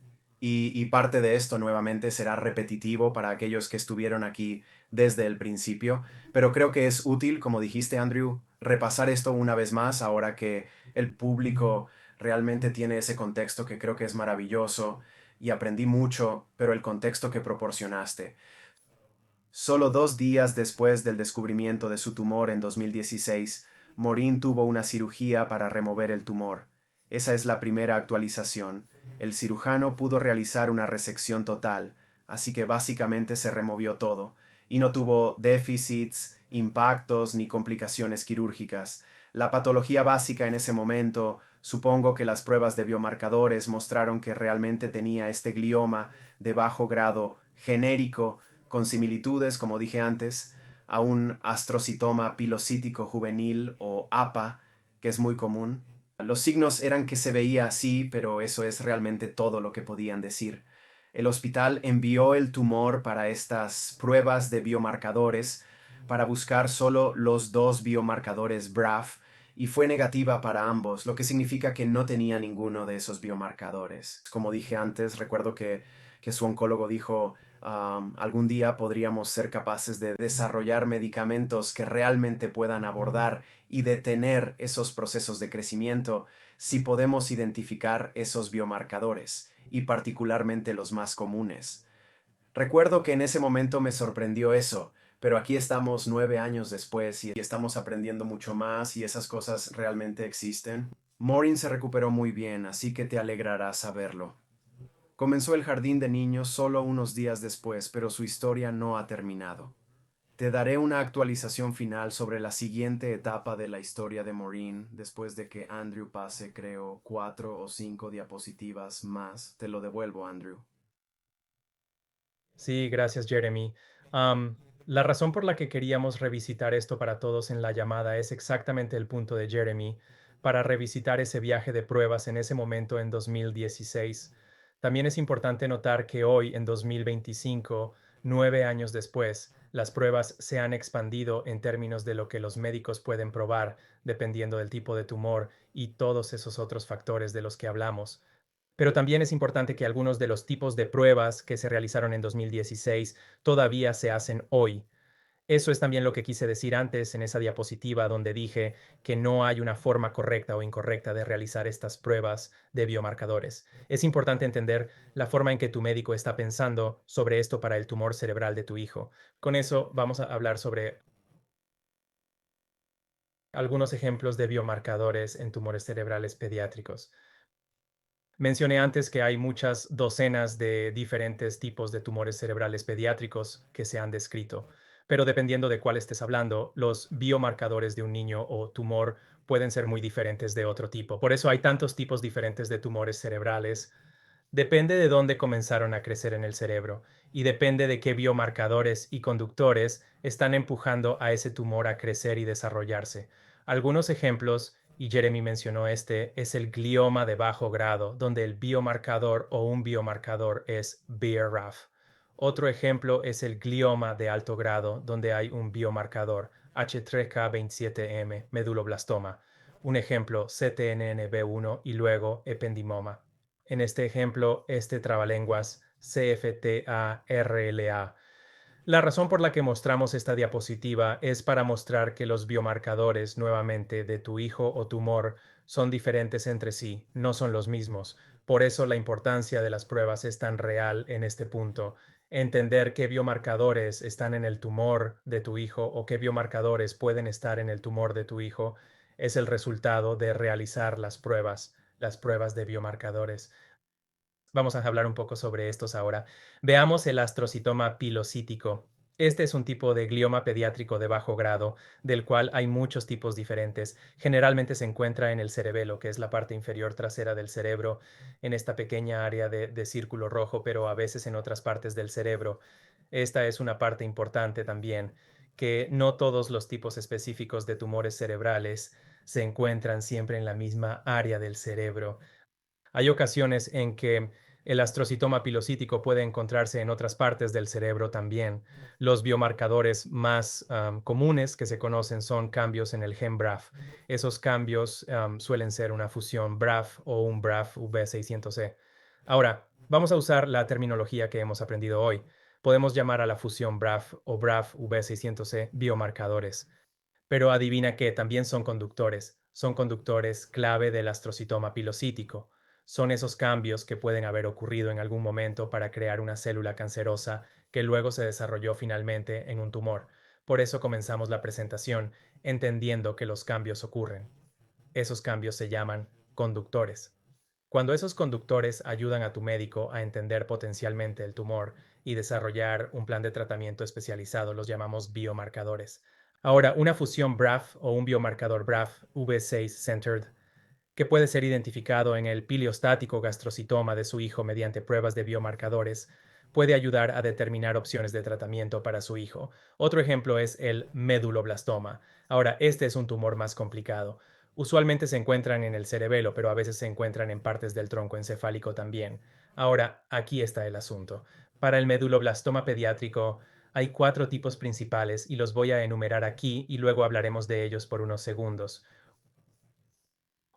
y parte de esto nuevamente será repetitivo para aquellos que estuvieron aquí desde el principio, pero creo que es útil, como dijiste, Andrew, repasar esto una vez más ahora que el público realmente tiene ese contexto que creo que es maravilloso y aprendí mucho, pero el contexto que proporcionaste. Solo 2 días después del descubrimiento de su tumor en 2016, Morin tuvo una cirugía para remover el tumor. Esa es la primera actualización. El cirujano pudo realizar una resección total, así que básicamente se removió todo, y no tuvo déficits, impactos ni complicaciones quirúrgicas. La patología básica en ese momento, supongo que las pruebas de biomarcadores mostraron que realmente tenía este glioma de bajo grado genérico con similitudes, como dije antes, a un astrocitoma pilocítico juvenil o APA, que es muy común. Los signos eran que se veía así, pero eso es realmente todo lo que podían decir. El hospital envió el tumor para estas pruebas de biomarcadores para buscar solo los dos biomarcadores BRAF y fue negativa para ambos, lo que significa que no tenía ninguno de esos biomarcadores. Como dije antes, recuerdo que su oncólogo dijo, algún día podríamos ser capaces de desarrollar medicamentos que realmente puedan abordar y detener esos procesos de crecimiento si podemos identificar esos biomarcadores, y particularmente los más comunes. Recuerdo que en ese momento me sorprendió eso, pero aquí estamos 9 años después y estamos aprendiendo mucho más y esas cosas realmente existen. Maureen se recuperó muy bien, así que te alegrará saberlo. Comenzó el jardín de niños solo unos días después, pero su historia no ha terminado. Te daré una actualización final sobre la siguiente etapa de la historia de Maureen después de que Andrew pase, creo, 4 o 5 diapositivas más. Te lo devuelvo, Andrew. Sí, gracias, Jeremy. Am, la razón por la que queríamos revisitar esto para todos en la llamada es exactamente el punto de Jeremy, para revisitar ese viaje de pruebas en ese momento en 2016. También es importante notar que hoy, en 2025, 9 años después, las pruebas se han expandido en términos de lo que los médicos pueden probar, dependiendo del tipo de tumor y todos esos otros factores de los que hablamos. Pero también es importante que algunos de los tipos de pruebas que se realizaron en 2016 todavía se hacen hoy. Eso es también lo que quise decir antes en esa diapositiva donde dije que no hay una forma correcta o incorrecta de realizar estas pruebas de biomarcadores. Es importante entender la forma en que tu médico está pensando sobre esto para el tumor cerebral de tu hijo. Con eso vamos a hablar sobre algunos ejemplos de biomarcadores en tumores cerebrales pediátricos. Mencioné antes que hay muchas docenas de diferentes tipos de tumores cerebrales pediátricos que se han descrito, pero dependiendo de cuál estés hablando, los biomarcadores de un niño o tumor pueden ser muy diferentes de otro tipo. Por eso hay tantos tipos diferentes de tumores cerebrales. Depende de dónde comenzaron a crecer en el cerebro y depende de qué biomarcadores y conductores están empujando a ese tumor a crecer y desarrollarse. Algunos ejemplos, y Jeremy mencionó este, es el glioma de bajo grado, donde el biomarcador o un biomarcador es BRAF. Otro ejemplo es el glioma de alto grado, donde hay un biomarcador H3K27M, meduloblastoma. Un ejemplo, CTNNB1 y luego ependimoma. En este ejemplo, este trabalenguas CFTARLA. La razón por la que mostramos esta diapositiva es para mostrar que los biomarcadores nuevamente de tu hijo o tumor son diferentes entre sí, no son los mismos. Por eso la importancia de las pruebas es tan real en este punto. Entender qué biomarcadores están en el tumor de tu hijo o qué biomarcadores pueden estar en el tumor de tu hijo es el resultado de realizar las pruebas de biomarcadores. Vamos a hablar un poco sobre estos ahora. Veamos el astrocitoma pilocítico. Este es un tipo de glioma pediátrico de bajo grado, del cual hay muchos tipos diferentes. Generalmente se encuentra en el cerebelo, que es la parte inferior trasera del cerebro, en esta pequeña área de círculo rojo, pero a veces en otras partes del cerebro. Esta es una parte importante también, que no todos los tipos específicos de tumores cerebrales se encuentran siempre en la misma área del cerebro. Hay ocasiones en que el astrocitoma pilocítico puede encontrarse en otras partes del cerebro también. Los biomarcadores más comunes que se conocen son cambios en el gen BRAF. Esos cambios suelen ser una fusión BRAF o un BRAF V600E. Ahora, vamos a usar la terminología que hemos aprendido hoy. Podemos llamar a la fusión BRAF o BRAF V600E biomarcadores. Pero adivina que también son conductores clave del astrocitoma pilocítico. Son esos cambios que pueden haber ocurrido en algún momento para crear una célula cancerosa que luego se desarrolló finalmente en un tumor. Por eso comenzamos la presentación entendiendo que los cambios ocurren. Esos cambios se llaman conductores. Cuando esos conductores ayudan a tu médico a entender potencialmente el tumor y desarrollar un plan de tratamiento especializado, los llamamos biomarcadores. Ahora, una fusión BRAF o un biomarcador BRAF V6-centered que puede ser identificado en el piliostático gastrocitoma de su hijo mediante pruebas de biomarcadores, puede ayudar a determinar opciones de tratamiento para su hijo. Otro ejemplo es el meduloblastoma. Ahora, este es un tumor más complicado. Usualmente se encuentran en el cerebelo, pero a veces se encuentran en partes del tronco encefálico también. Ahora, aquí está el asunto. Para el meduloblastoma pediátrico, hay 4 tipos principales y los voy a enumerar aquí y luego hablaremos de ellos por unos segundos.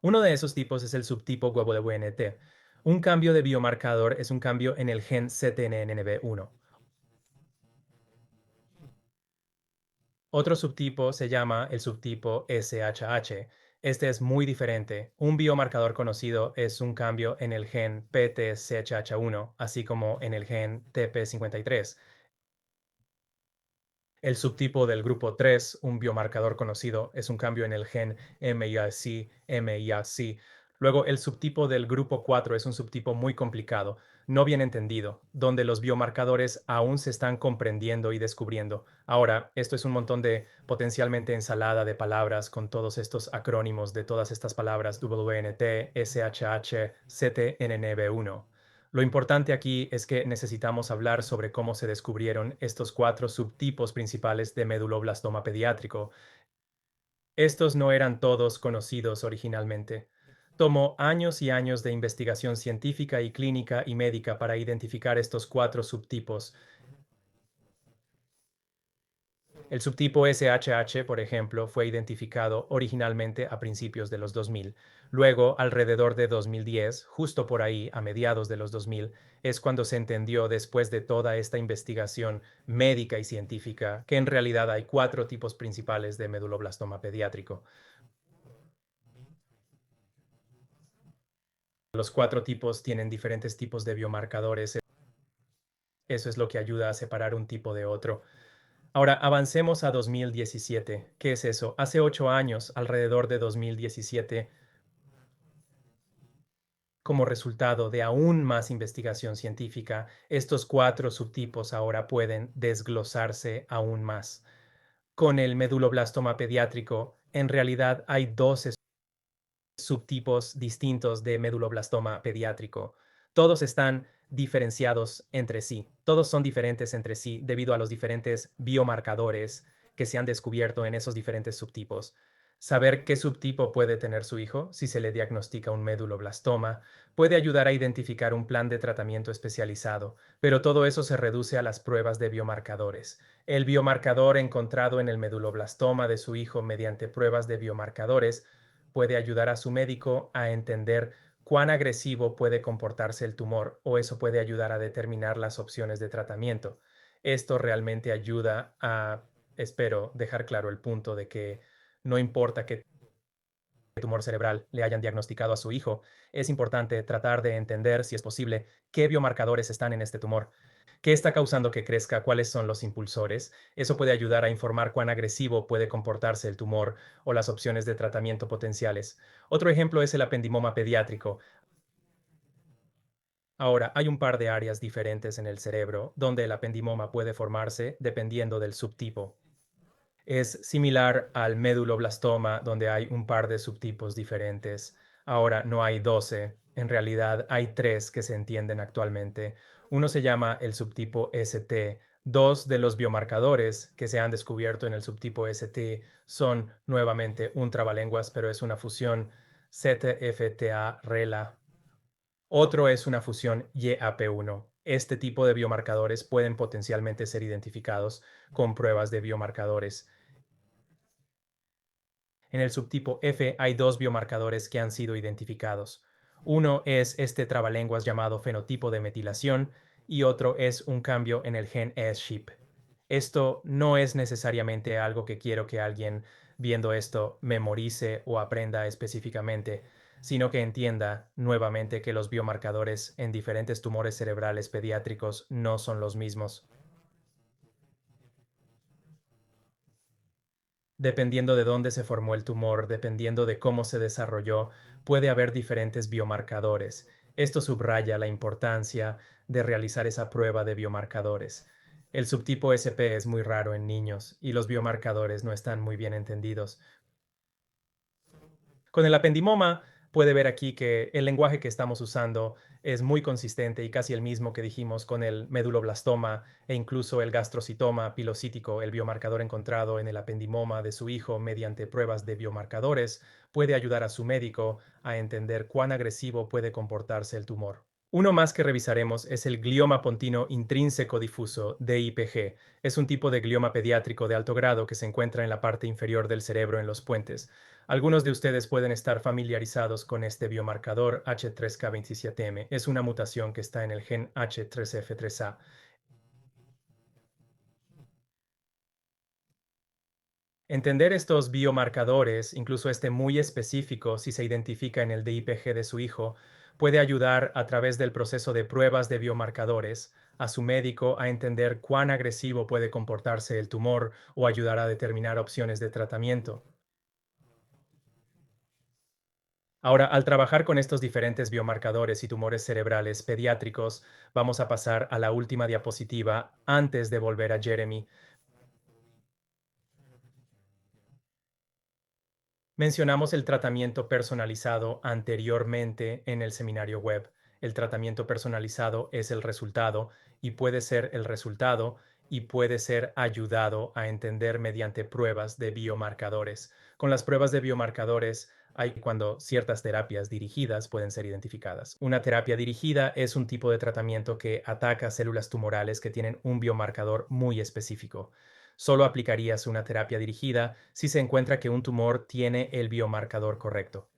Uno de esos tipos es el subtipo WNT. Un cambio de biomarcador es un cambio en el gen CTNNB1. Otro subtipo se llama el subtipo SHH. Este es muy diferente. Un biomarcador conocido es un cambio en el gen PTCHH1, así como en el gen TP53. El subtipo del grupo 3, un biomarcador conocido, es un cambio en el gen MIAC. Luego, el subtipo del grupo 4 es un subtipo muy complicado, no bien entendido, donde los biomarcadores aún se están comprendiendo y descubriendo. Ahora, esto es un montón de potencialmente ensalada de palabras con todos estos acrónimos de todas estas palabras WNT, SHH, CTNNB1. Lo importante aquí es que necesitamos hablar sobre cómo se descubrieron estos 4 subtipos principales de meduloblastoma pediátrico. Estos no eran todos conocidos originalmente. Tomó años y años de investigación científica y clínica y médica para identificar estos 4 subtipos. El subtipo SHH, por ejemplo, fue identificado originalmente a principios de los 2000. Luego, alrededor de 2010, justo por ahí, a mediados de los 2000, es cuando se entendió, después de toda esta investigación médica y científica, que en realidad hay cuatro tipos principales de meduloblastoma pediátrico. Los cuatro tipos tienen diferentes tipos de biomarcadores. Eso es lo que ayuda a separar un tipo de otro. Ahora, avancemos a 2017. ¿Qué es eso? Hace 8 años, alrededor de 2017, como resultado de aún más investigación científica, estos cuatro subtipos ahora pueden desglosarse aún más. Con el meduloblastoma pediátrico, en realidad hay 12 subtipos distintos de meduloblastoma pediátrico. Todos están diferenciados entre sí. Todos son diferentes entre sí debido a los diferentes biomarcadores que se han descubierto en esos diferentes subtipos. Saber qué subtipo puede tener su hijo si se le diagnostica un meduloblastoma puede ayudar a identificar un plan de tratamiento especializado, pero todo eso se reduce a las pruebas de biomarcadores. El biomarcador encontrado en el meduloblastoma de su hijo mediante pruebas de biomarcadores puede ayudar a su médico a entender cuán agresivo puede comportarse el tumor, o eso puede ayudar a determinar las opciones de tratamiento. Esto realmente ayuda a, espero, dejar claro el punto de que no importa qué tumor cerebral le hayan diagnosticado a su hijo, es importante tratar de entender, si es posible, qué biomarcadores están en este tumor. ¿Qué está causando que crezca? ¿Cuáles son los impulsores? Eso puede ayudar a informar cuán agresivo puede comportarse el tumor o las opciones de tratamiento potenciales. Otro ejemplo es el ependimoma pediátrico. Ahora, hay un par de áreas diferentes en el cerebro donde el ependimoma puede formarse dependiendo del subtipo. Es similar al meduloblastoma, donde hay un par de subtipos diferentes. Ahora no hay 12, en realidad hay 3 que se entienden actualmente. Uno se llama el subtipo ST. Dos de los biomarcadores que se han descubierto en el subtipo ST son nuevamente un trabalenguas, pero es una fusión ZFTA-RELA. Otro es una fusión YAP1. Este tipo de biomarcadores pueden potencialmente ser identificados con pruebas de biomarcadores. En el subtipo F hay dos biomarcadores que han sido identificados. Uno es este trabalenguas llamado fenotipo de metilación y otro es un cambio en el gen S-SHIP. Esto no es necesariamente algo que quiero que alguien viendo esto memorice o aprenda específicamente, sino que entienda nuevamente que los biomarcadores en diferentes tumores cerebrales pediátricos no son los mismos. Dependiendo de dónde se formó el tumor, dependiendo de cómo se desarrolló, puede haber diferentes biomarcadores. Esto subraya la importancia de realizar esa prueba de biomarcadores. El subtipo SP es muy raro en niños y los biomarcadores no están muy bien entendidos. Con el apendimoma, puede ver aquí que el lenguaje que estamos usando es muy consistente y casi el mismo que dijimos con el meduloblastoma e incluso el gastrocitoma pilocítico, el biomarcador encontrado en el apendimoma de su hijo mediante pruebas de biomarcadores, puede ayudar a su médico a entender cuán agresivo puede comportarse el tumor. Uno más que revisaremos es el glioma pontino intrínseco difuso, DIPG. Es un tipo de glioma pediátrico de alto grado que se encuentra en la parte inferior del cerebro en los puentes. Algunos de ustedes pueden estar familiarizados con este biomarcador H3K27M. Es una mutación que está en el gen H3F3A. Entender estos biomarcadores, incluso este muy específico si se identifica en el DIPG de su hijo, puede ayudar a través del proceso de pruebas de biomarcadores a su médico a entender cuán agresivo puede comportarse el tumor o ayudar a determinar opciones de tratamiento. Ahora, al trabajar con estos diferentes biomarcadores y tumores cerebrales pediátricos, vamos a pasar a la última diapositiva antes de volver a Jeremy. Mencionamos el tratamiento personalizado anteriormente en el seminario web. El tratamiento personalizado es el resultado y puede ser el resultado y puede ser ayudado a entender mediante pruebas de biomarcadores. Con las pruebas de biomarcadores hay cuando ciertas terapias dirigidas pueden ser identificadas. Una terapia dirigida es un tipo de tratamiento que ataca células tumorales que tienen un biomarcador muy específico. Solo aplicarías una terapia dirigida si se encuentra que un tumor tiene el biomarcador correcto.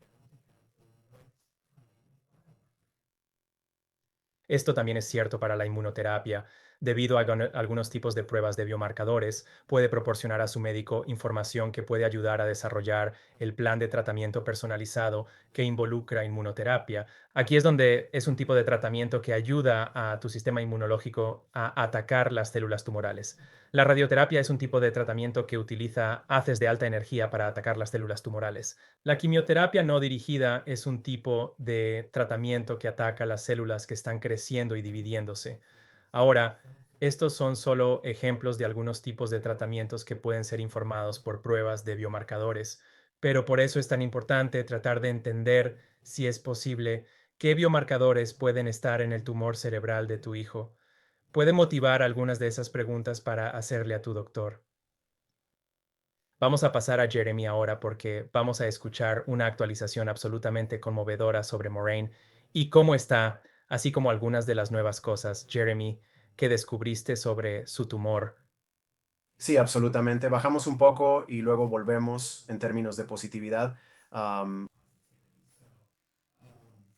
Esto también es cierto para la inmunoterapia. Debido a algunos tipos de pruebas de biomarcadores, puede proporcionar a su médico información que puede ayudar a desarrollar el plan de tratamiento personalizado que involucra inmunoterapia. Aquí es donde es un tipo de tratamiento que ayuda a tu sistema inmunológico a atacar las células tumorales. La radioterapia es un tipo de tratamiento que utiliza haces de alta energía para atacar las células tumorales. La quimioterapia no dirigida es un tipo de tratamiento que ataca las células que están creciendo y dividiéndose. Ahora, estos son solo ejemplos de algunos tipos de tratamientos que pueden ser informados por pruebas de biomarcadores, pero por eso es tan importante tratar de entender si es posible qué biomarcadores pueden estar en el tumor cerebral de tu hijo. Puede motivar algunas de esas preguntas para hacerle a tu doctor. Vamos a pasar a Jeremy ahora porque vamos a escuchar una actualización absolutamente conmovedora sobre Moraine y cómo está, así como algunas de las nuevas cosas, Jeremy, que descubriste sobre su tumor. Sí, absolutamente. Bajamos un poco y luego volvemos en términos de positividad. Am,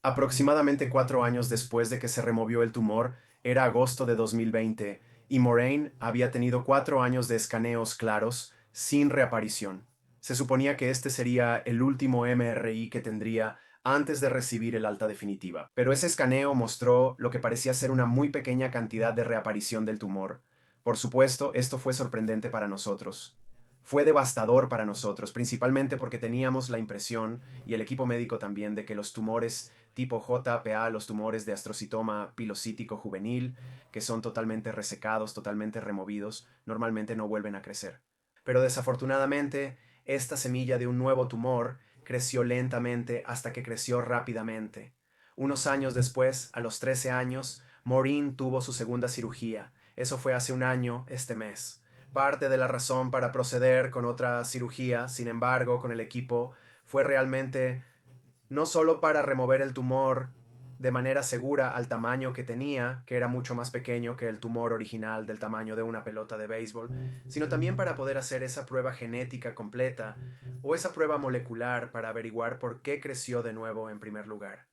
Aproximadamente 4 años después de que se removió el tumor, era agosto de 2020, y Moraine había tenido 4 años de escaneos claros, sin reaparición. Se suponía que este sería el último MRI que tendría antes de recibir el alta definitiva. Pero ese escaneo mostró lo que parecía ser una muy pequeña cantidad de reaparición del tumor. Por supuesto, esto fue sorprendente para nosotros. Fue devastador para nosotros, principalmente porque teníamos la impresión, y el equipo médico también, de que los tumores tipo JPA, los tumores de astrocitoma pilocítico juvenil, que son totalmente resecados, totalmente removidos, normalmente no vuelven a crecer. Pero desafortunadamente, esta semilla de un nuevo tumor creció lentamente hasta que creció rápidamente. Unos años después, a los 13 años, Maureen tuvo su segunda cirugía. Eso fue hace un año, este mes. Parte de la razón para proceder con otra cirugía, sin embargo, con el equipo, fue realmente no solo para remover el tumor de manera segura al tamaño que tenía, que era mucho más pequeño que el tumor original del tamaño de una pelota de béisbol, sino también para poder hacer esa prueba genética completa o esa prueba molecular para averiguar por qué creció de nuevo en primer lugar.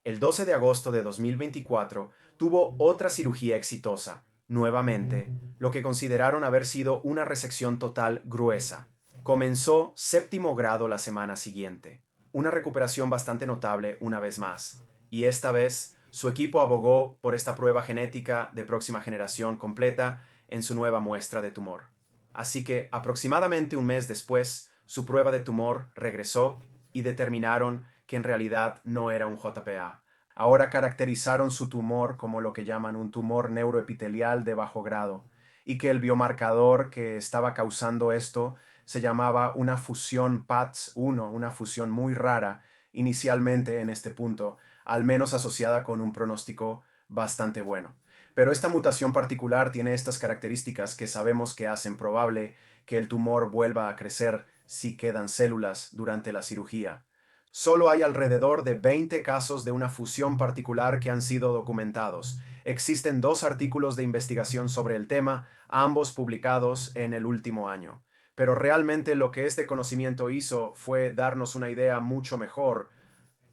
El 12 de agosto de 2024 tuvo otra cirugía exitosa, nuevamente, lo que consideraron haber sido una resección total gruesa. Comenzó séptimo grado la semana siguiente, una recuperación bastante notable una vez más, y esta vez su equipo abogó por esta prueba genética de próxima generación completa en su nueva muestra de tumor. Así que aproximadamente un mes después, su prueba de tumor regresó y determinaron que en realidad no era un JPA. Ahora caracterizaron su tumor como lo que llaman un tumor neuroepitelial de bajo grado, y que el biomarcador que estaba causando esto se llamaba una fusión PATS1, una fusión muy rara inicialmente en este punto, al menos asociada con un pronóstico bastante bueno. Pero esta mutación particular tiene estas características que sabemos que hacen probable que el tumor vuelva a crecer si quedan células durante la cirugía. Solo hay alrededor de 20 casos de una fusión particular que han sido documentados. Existen 2 artículos de investigación sobre el tema, ambos publicados en el último año. Pero realmente lo que este conocimiento hizo fue darnos una idea mucho mejor,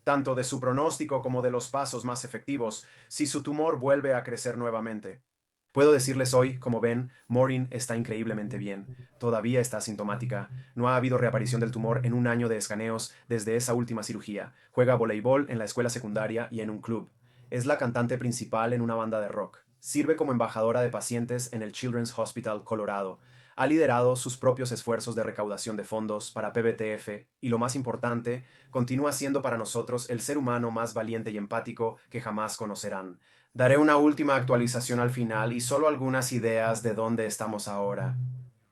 tanto de su pronóstico como de los pasos más efectivos, si su tumor vuelve a crecer nuevamente. Puedo decirles hoy, como ven, Maureen está increíblemente bien. Todavía está asintomática. No ha habido reaparición del tumor en un año de escaneos desde esa última cirugía. Juega voleibol en la escuela secundaria y en un club. Es la cantante principal en una banda de rock. Sirve como embajadora de pacientes en el Children's Hospital Colorado. Ha liderado sus propios esfuerzos de recaudación de fondos para PBTF y, lo más importante, continúa siendo para nosotros el ser humano más valiente y empático que jamás conocerán. Daré una última actualización al final y solo algunas ideas de dónde estamos ahora.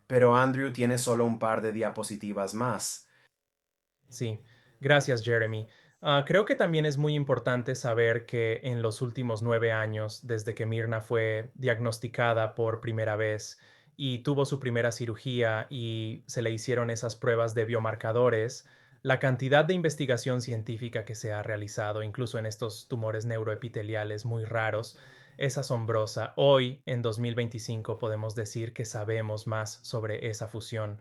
Pero Andrew tiene solo un par de diapositivas más. Sí, gracias, Jeremy. Creo que también es muy importante saber que en los últimos 9 años, desde que Mirna fue diagnosticada por primera vez y tuvo su primera cirugía y se le hicieron esas pruebas de biomarcadores, la cantidad de investigación científica que se ha realizado, incluso en estos tumores neuroepiteliales muy raros, Es asombrosa. Hoy, en 2025, podemos decir que sabemos más sobre esa fusión.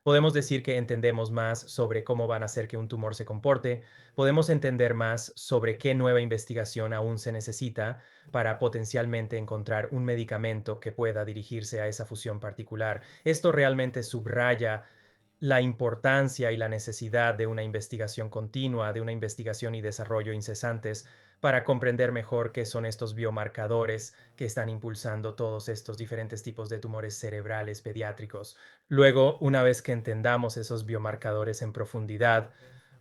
Podemos decir que entendemos más sobre cómo van a hacer que un tumor se comporte, podemos entender más sobre qué nueva investigación aún se necesita para potencialmente encontrar un medicamento que pueda dirigirse a esa fusión particular. Esto realmente subraya la importancia y la necesidad de una investigación continua, de una investigación y desarrollo incesantes para comprender mejor qué son estos biomarcadores que están impulsando todos estos diferentes tipos de tumores cerebrales pediátricos. Luego, una vez que entendamos esos biomarcadores en profundidad,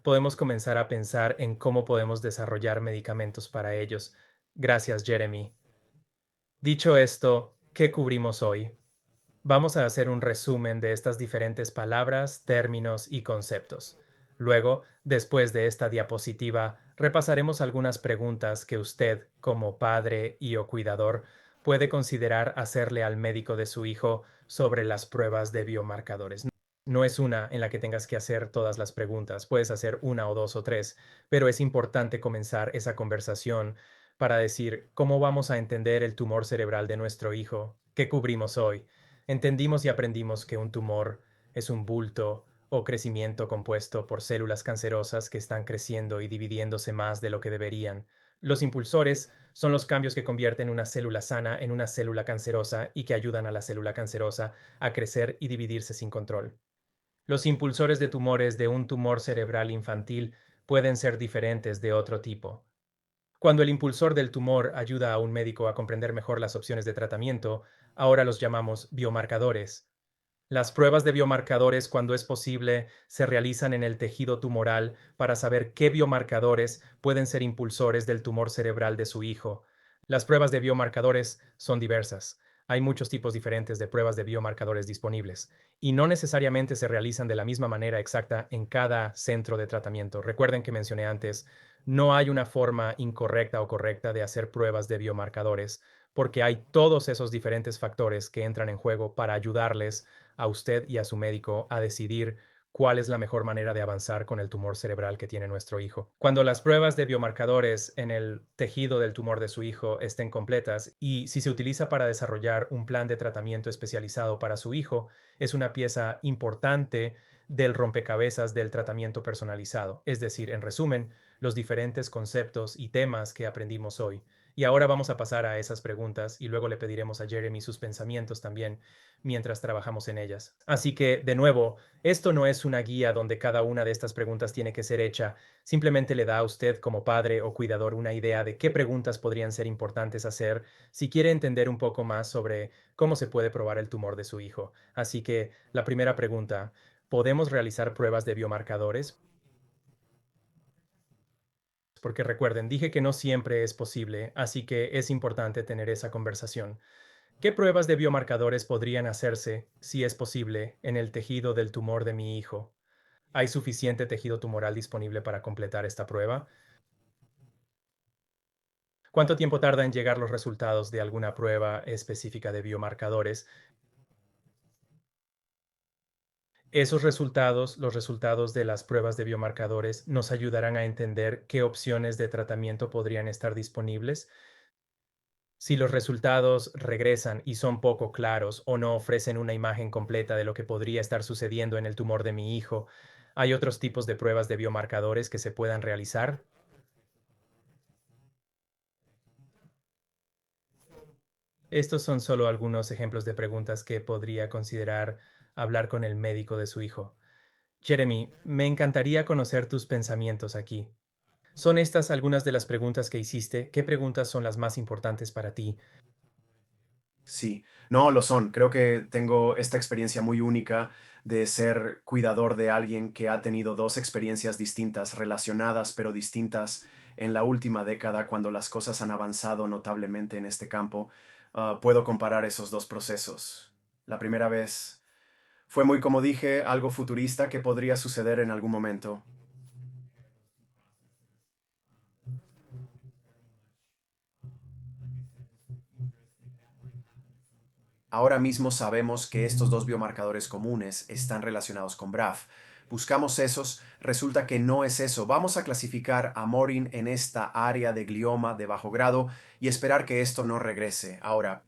podemos comenzar a pensar en cómo podemos desarrollar medicamentos para ellos. Gracias, Jeremy. Dicho esto, ¿qué cubrimos hoy? Vamos a hacer un resumen de estas diferentes palabras, términos y conceptos. Luego, después de esta diapositiva, repasaremos algunas preguntas que usted, como padre y o cuidador, puede considerar hacerle al médico de su hijo sobre las pruebas de biomarcadores. No es una en la que tengas que hacer todas las preguntas, puedes hacer una o dos o tres, pero es importante comenzar esa conversación para decir cómo vamos a entender el tumor cerebral de nuestro hijo, qué cubrimos hoy. Entendimos y aprendimos que un tumor es un bulto o crecimiento compuesto por células cancerosas que están creciendo y dividiéndose más de lo que deberían. Los impulsores son los cambios que convierten una célula sana en una célula cancerosa y que ayudan a la célula cancerosa a crecer y dividirse sin control. Los impulsores de tumores de un tumor cerebral infantil pueden ser diferentes de otro tipo. Cuando el impulsor del tumor ayuda a un médico a comprender mejor las opciones de tratamiento, ahora los llamamos biomarcadores. Las pruebas de biomarcadores, cuando es posible, se realizan en el tejido tumoral para saber qué biomarcadores pueden ser impulsores del tumor cerebral de su hijo. Las pruebas de biomarcadores son diversas. Hay muchos tipos diferentes de pruebas de biomarcadores disponibles y no necesariamente se realizan de la misma manera exacta en cada centro de tratamiento. Recuerden que mencioné antes, no hay una forma incorrecta o correcta de hacer pruebas de biomarcadores porque hay todos esos diferentes factores que entran en juego para ayudarles a usted y a su médico a decidir cuál es la mejor manera de avanzar con el tumor cerebral que tiene nuestro hijo. Cuando las pruebas de biomarcadores en el tejido del tumor de su hijo estén completas y si se utiliza para desarrollar un plan de tratamiento especializado para su hijo, es una pieza importante del rompecabezas del tratamiento personalizado, es decir, en resumen, los diferentes conceptos y temas que aprendimos hoy. Y ahora vamos a pasar a esas preguntas y luego le pediremos a Jeremy sus pensamientos también mientras trabajamos en ellas. Así que, de nuevo, esto no es una guía donde cada una de estas preguntas tiene que ser hecha. Simplemente le da a usted como padre o cuidador una idea de qué preguntas podrían ser importantes hacer si quiere entender un poco más sobre cómo se puede probar el tumor de su hijo. Así que, la primera pregunta, ¿podemos realizar pruebas de biomarcadores? Porque recuerden, dije que no siempre es posible, así que es importante tener esa conversación. ¿Qué pruebas de biomarcadores podrían hacerse, si es posible, en el tejido del tumor de mi hijo? ¿Hay suficiente tejido tumoral disponible para completar esta prueba? ¿Cuánto tiempo tarda en llegar los resultados de alguna prueba específica de biomarcadores? Esos resultados, los resultados de las pruebas de biomarcadores, nos ayudarán a entender qué opciones de tratamiento podrían estar disponibles. Si los resultados regresan y son poco claros o no ofrecen una imagen completa de lo que podría estar sucediendo en el tumor de mi hijo, ¿hay otros tipos de pruebas de biomarcadores que se puedan realizar? Estos son solo algunos ejemplos de preguntas que podría considerar hablar con el médico de su hijo. Jeremy, me encantaría conocer tus pensamientos aquí. ¿Son estas algunas de las preguntas que hiciste? ¿Qué preguntas son las más importantes para ti? Sí, no, lo son. Creo que tengo esta experiencia muy única de ser cuidador de alguien que ha tenido dos experiencias distintas, relacionadas pero distintas en la última década, cuando las cosas han avanzado notablemente en este campo. Puedo comparar esos dos procesos. La primera vez fue muy, como dije, algo futurista que podría suceder en algún momento. Ahora mismo sabemos que estos dos biomarcadores comunes están relacionados con BRAF, Buscamos esos, resulta que no es eso. Vamos a clasificar a Morin en esta área de glioma de bajo grado y esperar que esto no regrese. Ahora,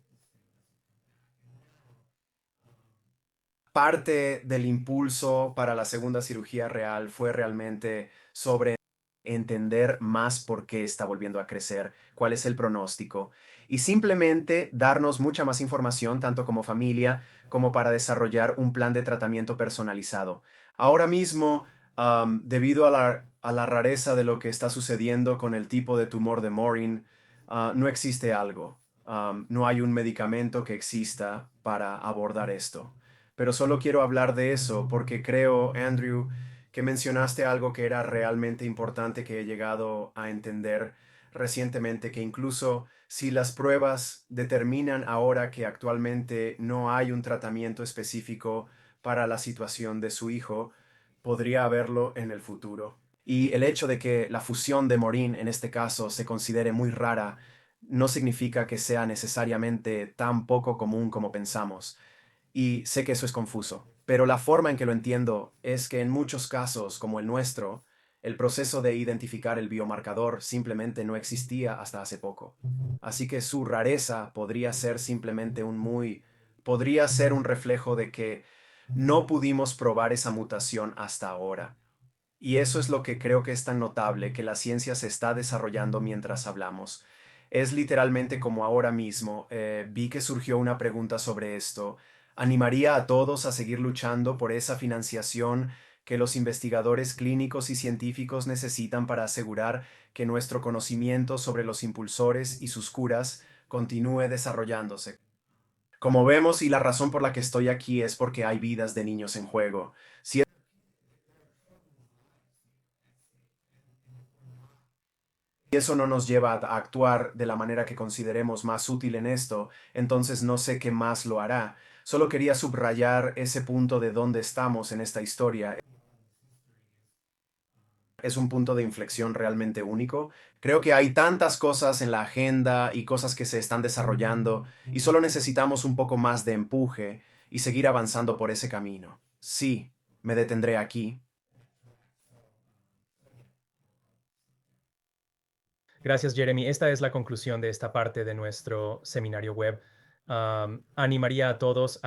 parte del impulso para la segunda cirugía real fue realmente sobre entender más por qué está volviendo a crecer, cuál es el pronóstico y simplemente darnos mucha más información, tanto como familia, como para desarrollar un plan de tratamiento personalizado. Ahora mismo, debido a la rareza de lo que está sucediendo con el tipo de tumor de Morin, no existe algo. No hay un medicamento que exista para abordar esto. Pero solo quiero hablar de eso porque creo, Andrew, que mencionaste algo que era realmente importante que he llegado a entender recientemente, que incluso si las pruebas determinan ahora que actualmente no hay un tratamiento específico para la situación de su hijo, podría haberlo en el futuro. Y el hecho de que la fusión de Morin en este caso se considere muy rara no significa que sea necesariamente tan poco común como pensamos. Y sé que eso es confuso, pero la forma en que lo entiendo es que en muchos casos, como el nuestro, el proceso de identificar el biomarcador simplemente no existía hasta hace poco. Así que su rareza podría ser simplemente podría ser un reflejo de que no pudimos probar esa mutación hasta ahora. Y eso es lo que creo que es tan notable, que la ciencia se está desarrollando mientras hablamos. Es literalmente como ahora mismo, vi que surgió una pregunta sobre esto. ¿Animaría a todos a seguir luchando por esa financiación que los investigadores clínicos y científicos necesitan para asegurar que nuestro conocimiento sobre los impulsores y sus curas continúe desarrollándose? Como vemos, y la razón por la que estoy aquí es porque hay vidas de niños en juego. Si eso no nos lleva a actuar de la manera que consideremos más útil en esto, entonces no sé qué más lo hará. Solo quería subrayar ese punto de dónde estamos en esta historia. Es un punto de inflexión realmente único. Creo que hay tantas cosas en la agenda y cosas que se están desarrollando y solo necesitamos un poco más de empuje y seguir avanzando por ese camino. Sí, me detendré aquí. Gracias, Jeremy. Esta es la conclusión de esta parte de nuestro seminario web. Animaría a todos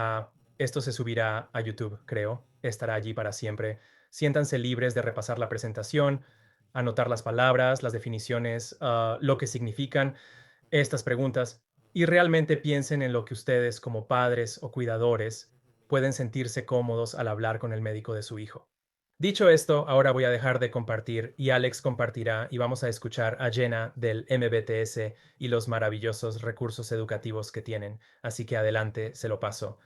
esto se subirá a YouTube, creo. Estará allí para siempre. Siéntanse libres de repasar la presentación, anotar las palabras, las definiciones, lo que significan estas preguntas y realmente piensen en lo que ustedes como padres o cuidadores pueden sentirse cómodos al hablar con el médico de su hijo. Dicho esto, ahora voy a dejar de compartir y Alex compartirá y vamos a escuchar a Jenna del MBTS y los maravillosos recursos educativos que tienen. Así que adelante, se lo paso.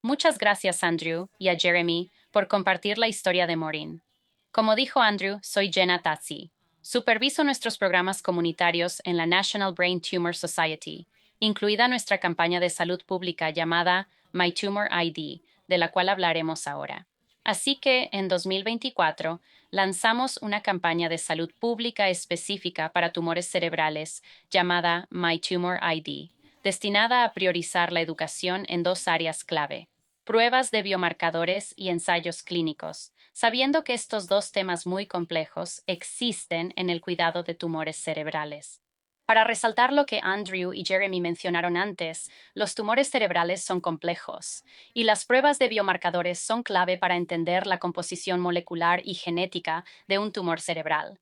Muchas gracias, Andrew, y a Jeremy por compartir la historia de Maureen. Como dijo Andrew, soy Jenna Tazzi. Superviso nuestros programas comunitarios en la National Brain Tumor Society, incluida nuestra campaña de salud pública llamada My Tumor ID, de la cual hablaremos ahora. Así que, en 2024, lanzamos una campaña de salud pública específica para tumores cerebrales llamada My Tumor ID, destinada a priorizar la educación en dos áreas clave: pruebas de biomarcadores y ensayos clínicos, sabiendo que estos dos temas muy complejos existen en el cuidado de tumores cerebrales. Para resaltar lo que Andrew y Jeremy mencionaron antes, los tumores cerebrales son complejos y las pruebas de biomarcadores son clave para entender la composición molecular y genética de un tumor cerebral.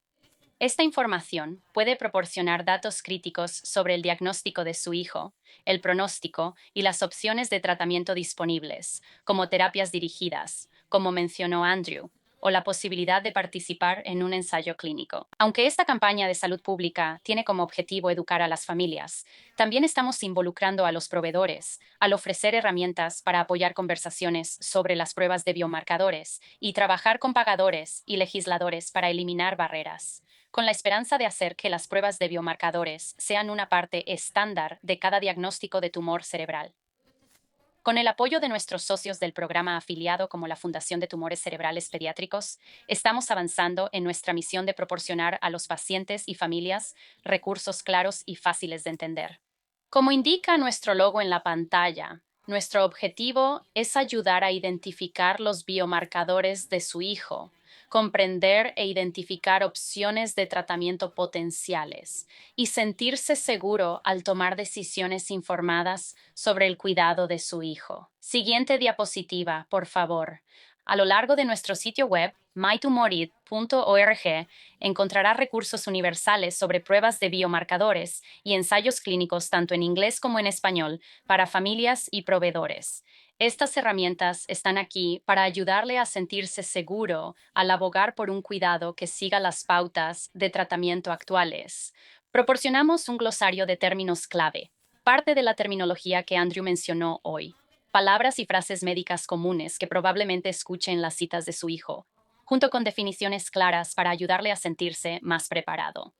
Esta información puede proporcionar datos críticos sobre el diagnóstico de su hijo, el pronóstico y las opciones de tratamiento disponibles, como terapias dirigidas, como mencionó Andrew, o la posibilidad de participar en un ensayo clínico. Aunque esta campaña de salud pública tiene como objetivo educar a las familias, también estamos involucrando a los proveedores al ofrecer herramientas para apoyar conversaciones sobre las pruebas de biomarcadores y trabajar con pagadores y legisladores para eliminar barreras, con la esperanza de hacer que las pruebas de biomarcadores sean una parte estándar de cada diagnóstico de tumor cerebral. Con el apoyo de nuestros socios del programa afiliado como la Fundación de Tumores Cerebrales Pediátricos, estamos avanzando en nuestra misión de proporcionar a los pacientes y familias recursos claros y fáciles de entender. Como indica nuestro logo en la pantalla, Nuestro objetivo es ayudar a identificar los biomarcadores de su hijo, comprender e identificar opciones de tratamiento potenciales y sentirse seguro al tomar decisiones informadas sobre el cuidado de su hijo. Siguiente diapositiva, por favor. A lo largo de nuestro sitio web, mytumorid.org, encontrará recursos universales sobre pruebas de biomarcadores y ensayos clínicos tanto en inglés como en español para familias y proveedores. Estas herramientas están aquí para ayudarle a sentirse seguro al abogar por un cuidado que siga las pautas de tratamiento actuales. Proporcionamos un glosario de términos clave, parte de la terminología que Andrew mencionó hoy, palabras y frases médicas comunes que probablemente escuche en las citas de su hijo, junto con definiciones claras para ayudarle a sentirse más preparado.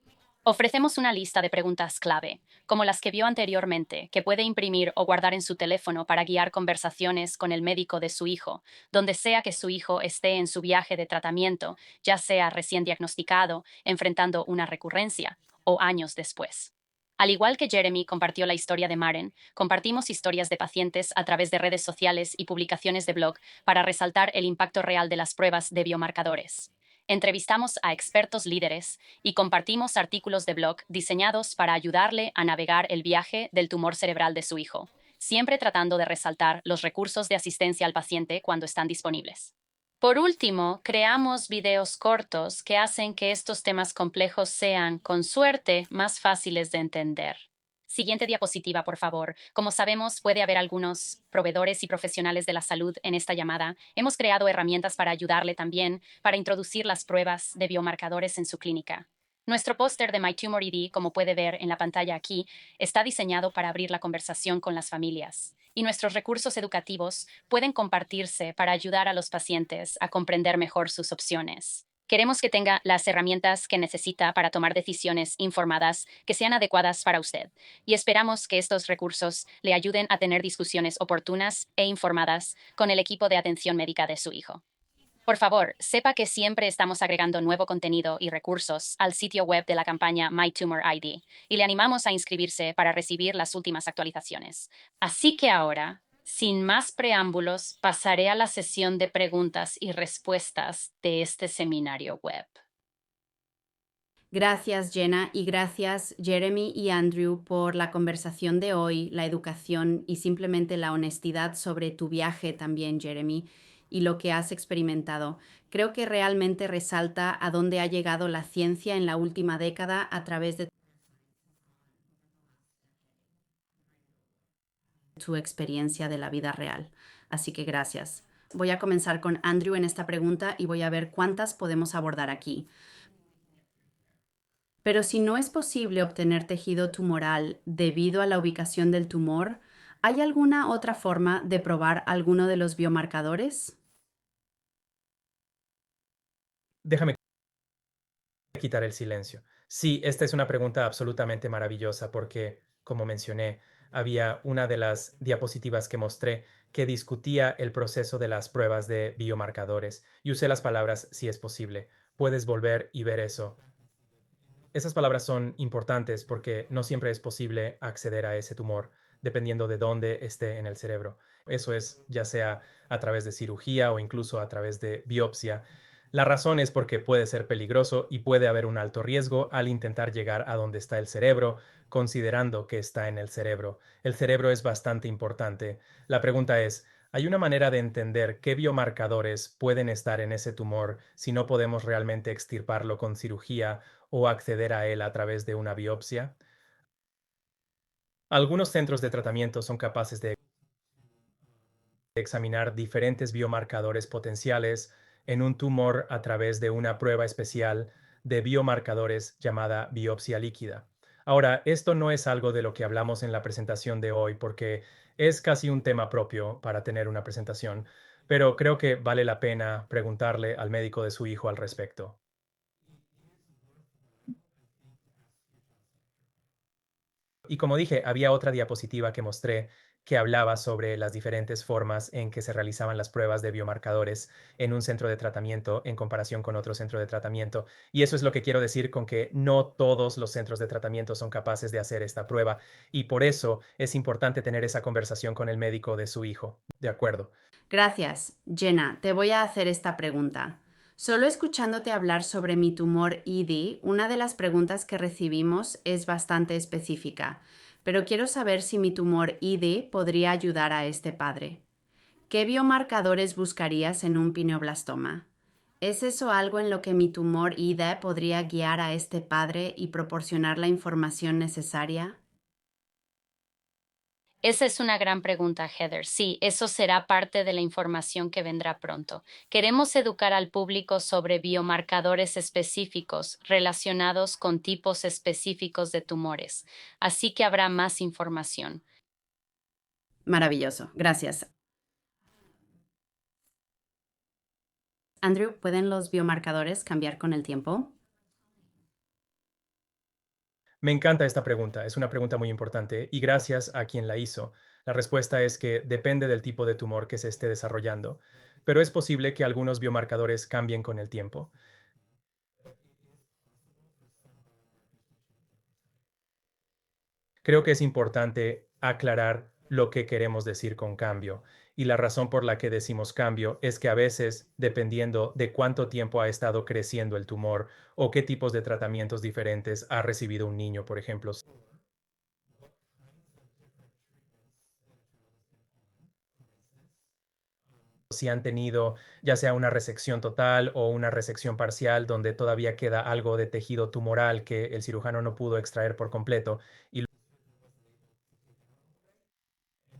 Ofrecemos una lista de preguntas clave, como las que vio anteriormente, que puede imprimir o guardar en su teléfono para guiar conversaciones con el médico de su hijo, donde sea que su hijo esté en su viaje de tratamiento, ya sea recién diagnosticado, enfrentando una recurrencia, o años después. Al igual que Jeremy compartió la historia de Maren, compartimos historias de pacientes a través de redes sociales y publicaciones de blog para resaltar el impacto real de las pruebas de biomarcadores. Entrevistamos a expertos líderes y compartimos artículos de blog diseñados para ayudarle a navegar el viaje del tumor cerebral de su hijo, siempre tratando de resaltar los recursos de asistencia al paciente cuando están disponibles. Por último, creamos videos cortos que hacen que estos temas complejos sean, con suerte, más fáciles de entender. Siguiente diapositiva, por favor. Como sabemos, puede haber algunos proveedores y profesionales de la salud en esta llamada. Hemos creado herramientas para ayudarle también para introducir las pruebas de biomarcadores en su clínica. Nuestro póster de MyTumorID, como puede ver en la pantalla aquí, está diseñado para abrir la conversación con las familias. Y nuestros recursos educativos pueden compartirse para ayudar a los pacientes a comprender mejor sus opciones. Queremos que tenga las herramientas que necesita para tomar decisiones informadas que sean adecuadas para usted, y esperamos que estos recursos le ayuden a tener discusiones oportunas e informadas con el equipo de atención médica de su hijo. Por favor, sepa que siempre estamos agregando nuevo contenido y recursos al sitio web de la campaña MyTumorID y le animamos a inscribirse para recibir las últimas actualizaciones. Así que ahora, sin más preámbulos, pasaré a la sesión de preguntas y respuestas de este seminario web. Gracias, Jenna, y gracias, Jeremy y Andrew, por la conversación de hoy, la educación y simplemente la honestidad sobre tu viaje también, Jeremy, y lo que has experimentado. Creo que realmente resalta a dónde ha llegado la ciencia en la última década a través de tu experiencia de la vida real. Así que gracias. Voy a comenzar con Andrew en esta pregunta y voy a ver cuántas podemos abordar aquí. Pero si no es posible obtener tejido tumoral debido a la ubicación del tumor, ¿hay alguna otra forma de probar alguno de los biomarcadores? Déjame quitar el silencio. Sí, esta es una pregunta absolutamente maravillosa porque, como mencioné, había una de las diapositivas que mostré que discutía el proceso de las pruebas de biomarcadores y usé las palabras si es posible. Puedes volver y ver eso. Esas palabras son importantes porque no siempre es posible acceder a ese tumor dependiendo de dónde esté en el cerebro. Eso es ya sea a través de cirugía o incluso a través de biopsia. La razón es porque puede ser peligroso y puede haber un alto riesgo al intentar llegar a donde está el cerebro, considerando que está en el cerebro. El cerebro es bastante importante. La pregunta es, ¿hay una manera de entender qué biomarcadores pueden estar en ese tumor si no podemos realmente extirparlo con cirugía o acceder a él a través de una biopsia? Algunos centros de tratamiento son capaces de examinar diferentes biomarcadores potenciales en un tumor a través de una prueba especial de biomarcadores llamada biopsia líquida. Ahora, esto no es algo de lo que hablamos en la presentación de hoy porque es casi un tema propio para tener una presentación, pero creo que vale la pena preguntarle al médico de su hijo al respecto. Y como dije, había otra diapositiva que mostré que hablaba sobre las diferentes formas en que se realizaban las pruebas de biomarcadores en un centro de tratamiento en comparación con otro centro de tratamiento. Y eso es lo que quiero decir con que no todos los centros de tratamiento son capaces de hacer esta prueba. Y por eso es importante tener esa conversación con el médico de su hijo. De acuerdo. Gracias, Jenna. Te voy a hacer esta pregunta. Solo escuchándote hablar sobre mi tumor ED, una de las preguntas que recibimos es bastante específica, pero quiero saber si mi tumor ED podría ayudar a este padre. ¿Qué biomarcadores buscarías en un pineoblastoma? ¿Es eso algo en lo que mi tumor ED podría guiar a este padre y proporcionar la información necesaria? Esa es una gran pregunta, Heather. Sí, eso será parte de la información que vendrá pronto. Queremos educar al público sobre biomarcadores específicos relacionados con tipos específicos de tumores, así que habrá más información. Maravilloso, gracias. Andrew, ¿pueden los biomarcadores cambiar con el tiempo? Me encanta esta pregunta, es una pregunta muy importante y gracias a quien la hizo. La respuesta es que depende del tipo de tumor que se esté desarrollando, pero es posible que algunos biomarcadores cambien con el tiempo. Creo que es importante aclarar lo que queremos decir con cambio. Y la razón por la que decimos cambio es que a veces, dependiendo de cuánto tiempo ha estado creciendo el tumor o qué tipos de tratamientos diferentes ha recibido un niño, por ejemplo, si han tenido ya sea una resección total o una resección parcial donde todavía queda algo de tejido tumoral que el cirujano no pudo extraer por completo y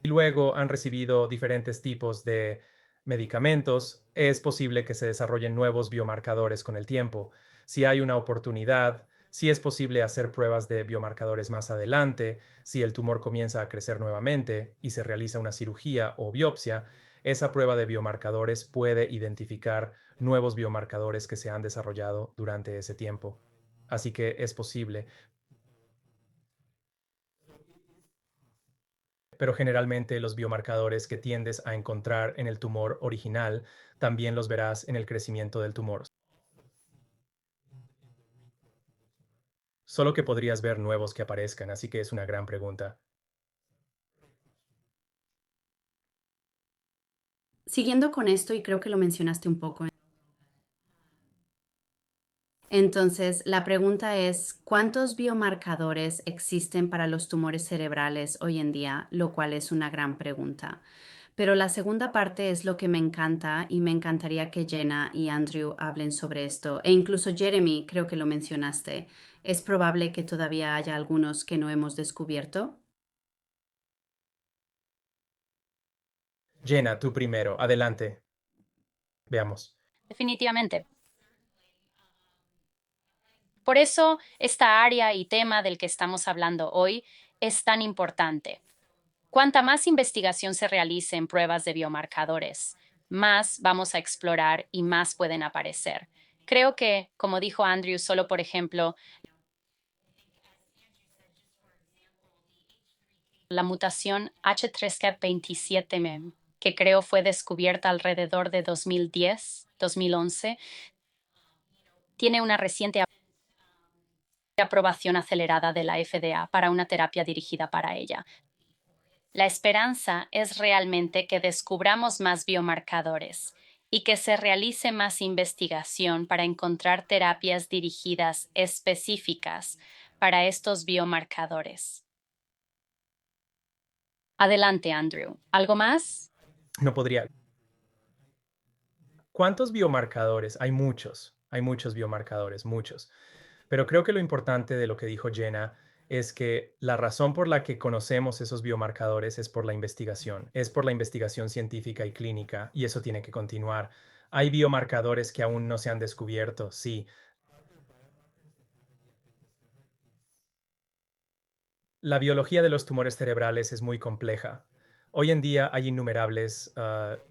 luego han recibido diferentes tipos de medicamentos, es posible que se desarrollen nuevos biomarcadores con el tiempo. Si hay una oportunidad, si es posible hacer pruebas de biomarcadores más adelante, si el tumor comienza a crecer nuevamente y se realiza una cirugía o biopsia, esa prueba de biomarcadores puede identificar nuevos biomarcadores que se han desarrollado durante ese tiempo. Así que es posible. Pero generalmente los biomarcadores que tiendes a encontrar en el tumor original también los verás en el crecimiento del tumor. Solo que podrías ver nuevos que aparezcan, así que es una gran pregunta. Siguiendo con esto, y creo que lo mencionaste un poco. Entonces, la pregunta es, ¿cuántos biomarcadores existen para los tumores cerebrales hoy en día? Lo cual es una gran pregunta. Pero la segunda parte es lo que me encanta y me encantaría que Jenna y Andrew hablen sobre esto. E incluso Jeremy, creo que lo mencionaste. ¿Es probable que todavía haya algunos que no hemos descubierto? Jenna, tú primero, adelante. Veamos. Definitivamente. Por eso, esta área y tema del que estamos hablando hoy es tan importante. Cuanta más investigación se realice en pruebas de biomarcadores, más vamos a explorar y más pueden aparecer. Creo que, como dijo Andrew, solo por ejemplo, la mutación H3K27M, que creo fue descubierta alrededor de 2010-2011, tiene una reciente aprobación acelerada de la FDA para una terapia dirigida para ella. La esperanza es realmente que descubramos más biomarcadores y que se realice más investigación para encontrar terapias dirigidas específicas para estos biomarcadores. Adelante, Andrew. ¿Algo más? No podría. ¿Cuántos biomarcadores? Hay muchos biomarcadores, muchos. Pero creo que lo importante de lo que dijo Jenna es que la razón por la que conocemos esos biomarcadores es por la investigación, es por la investigación científica y clínica, y eso tiene que continuar. Hay biomarcadores que aún no se han descubierto, sí. La biología de los tumores cerebrales es muy compleja. Hoy en día hay innumerables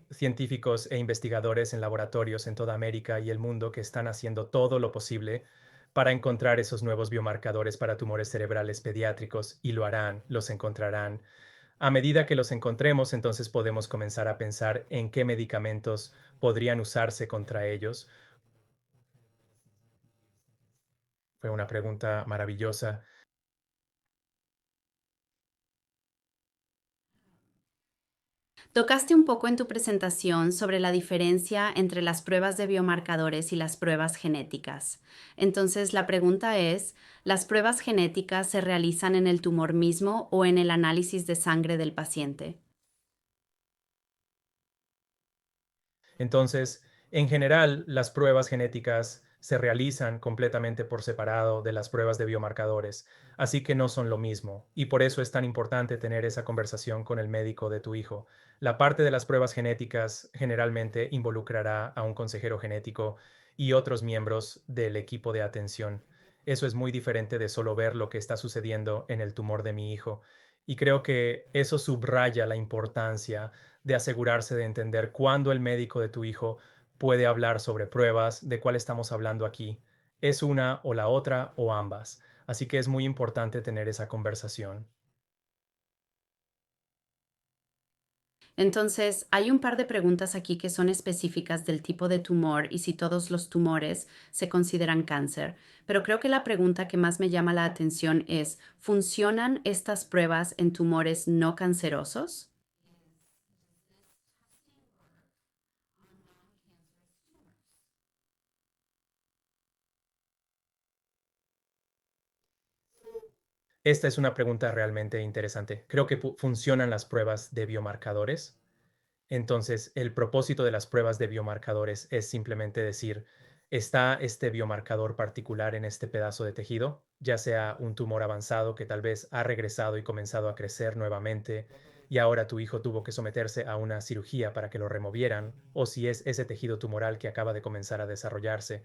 científicos e investigadores en laboratorios en toda América y el mundo que están haciendo todo lo posible para encontrar esos nuevos biomarcadores para tumores cerebrales pediátricos y lo harán, los encontrarán. A medida que los encontremos, entonces podemos comenzar a pensar en qué medicamentos podrían usarse contra ellos. Fue una pregunta maravillosa. Tocaste un poco en tu presentación sobre la diferencia entre las pruebas de biomarcadores y las pruebas genéticas. Entonces, la pregunta es, ¿las pruebas genéticas se realizan en el tumor mismo o en el análisis de sangre del paciente? Entonces, en general, las pruebas genéticas se realizan completamente por separado de las pruebas de biomarcadores, así que no son lo mismo, y por eso es tan importante tener esa conversación con el médico de tu hijo. La parte de las pruebas genéticas generalmente involucrará a un consejero genético y otros miembros del equipo de atención. Eso es muy diferente de solo ver lo que está sucediendo en el tumor de mi hijo, y creo que eso subraya la importancia de asegurarse de entender cuándo el médico de tu hijo puede hablar sobre pruebas, de cuál estamos hablando aquí. ¿Es una o la otra o ambas? Así que es muy importante tener esa conversación. Entonces, hay un par de preguntas aquí que son específicas del tipo de tumor y si todos los tumores se consideran cáncer. Pero creo que la pregunta que más me llama la atención es, ¿funcionan estas pruebas en tumores no cancerosos? Esta es una pregunta realmente interesante. Creo que funcionan las pruebas de biomarcadores. Entonces, el propósito de las pruebas de biomarcadores es simplemente decir, ¿está este biomarcador particular en este pedazo de tejido? Ya sea un tumor avanzado que tal vez ha regresado y comenzado a crecer nuevamente y ahora tu hijo tuvo que someterse a una cirugía para que lo removieran, o si es ese tejido tumoral que acaba de comenzar a desarrollarse.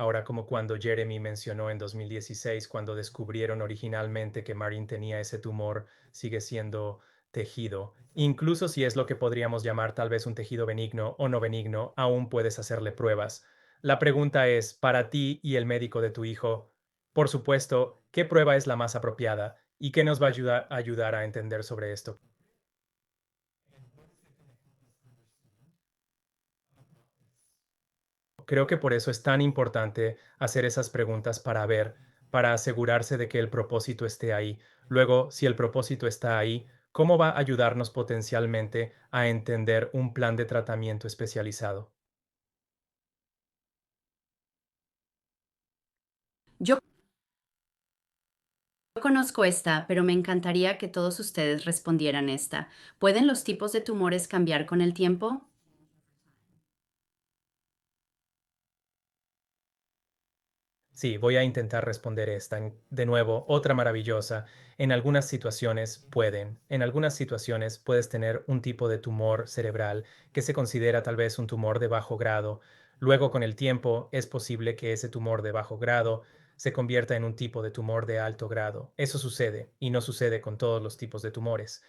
Ahora, como cuando Jeremy mencionó en 2016, cuando descubrieron originalmente que Marin tenía ese tumor, sigue siendo tejido. Incluso si es lo que podríamos llamar tal vez un tejido benigno o no benigno, aún puedes hacerle pruebas. La pregunta es, para ti y el médico de tu hijo, por supuesto, ¿qué prueba es la más apropiada y qué nos va a ayudar a entender sobre esto? Creo que por eso es tan importante hacer esas preguntas para ver, para asegurarse de que el propósito esté ahí. Luego, si el propósito está ahí, ¿cómo va a ayudarnos potencialmente a entender un plan de tratamiento especializado? Yo conozco esta, pero me encantaría que todos ustedes respondieran esta. ¿Pueden los tipos de tumores cambiar con el tiempo? Sí, voy a intentar responder esta. De nuevo, otra maravillosa. En algunas situaciones pueden. En algunas situaciones puedes tener un tipo de tumor cerebral que se considera tal vez un tumor de bajo grado. Luego, con el tiempo, es posible que ese tumor de bajo grado se convierta en un tipo de tumor de alto grado. Eso sucede y no sucede con todos los tipos de tumores.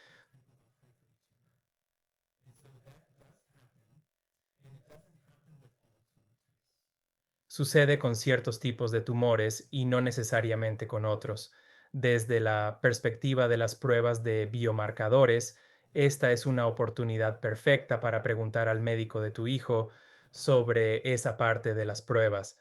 Sucede con ciertos tipos de tumores y no necesariamente con otros. Desde la perspectiva de las pruebas de biomarcadores, esta es una oportunidad perfecta para preguntar al médico de tu hijo sobre esa parte de las pruebas.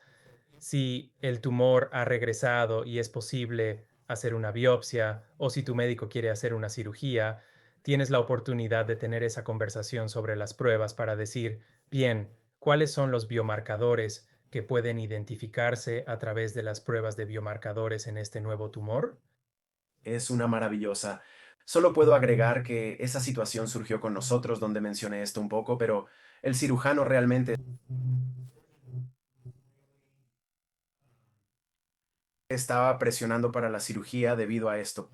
Si el tumor ha regresado y es posible hacer una biopsia o si tu médico quiere hacer una cirugía, tienes la oportunidad de tener esa conversación sobre las pruebas para decir, bien, ¿cuáles son los biomarcadores que pueden identificarse a través de las pruebas de biomarcadores en este nuevo tumor? Es una maravillosa. Solo puedo agregar que esa situación surgió con nosotros donde mencioné esto un poco, pero el cirujano realmente estaba presionando para la cirugía debido a esto.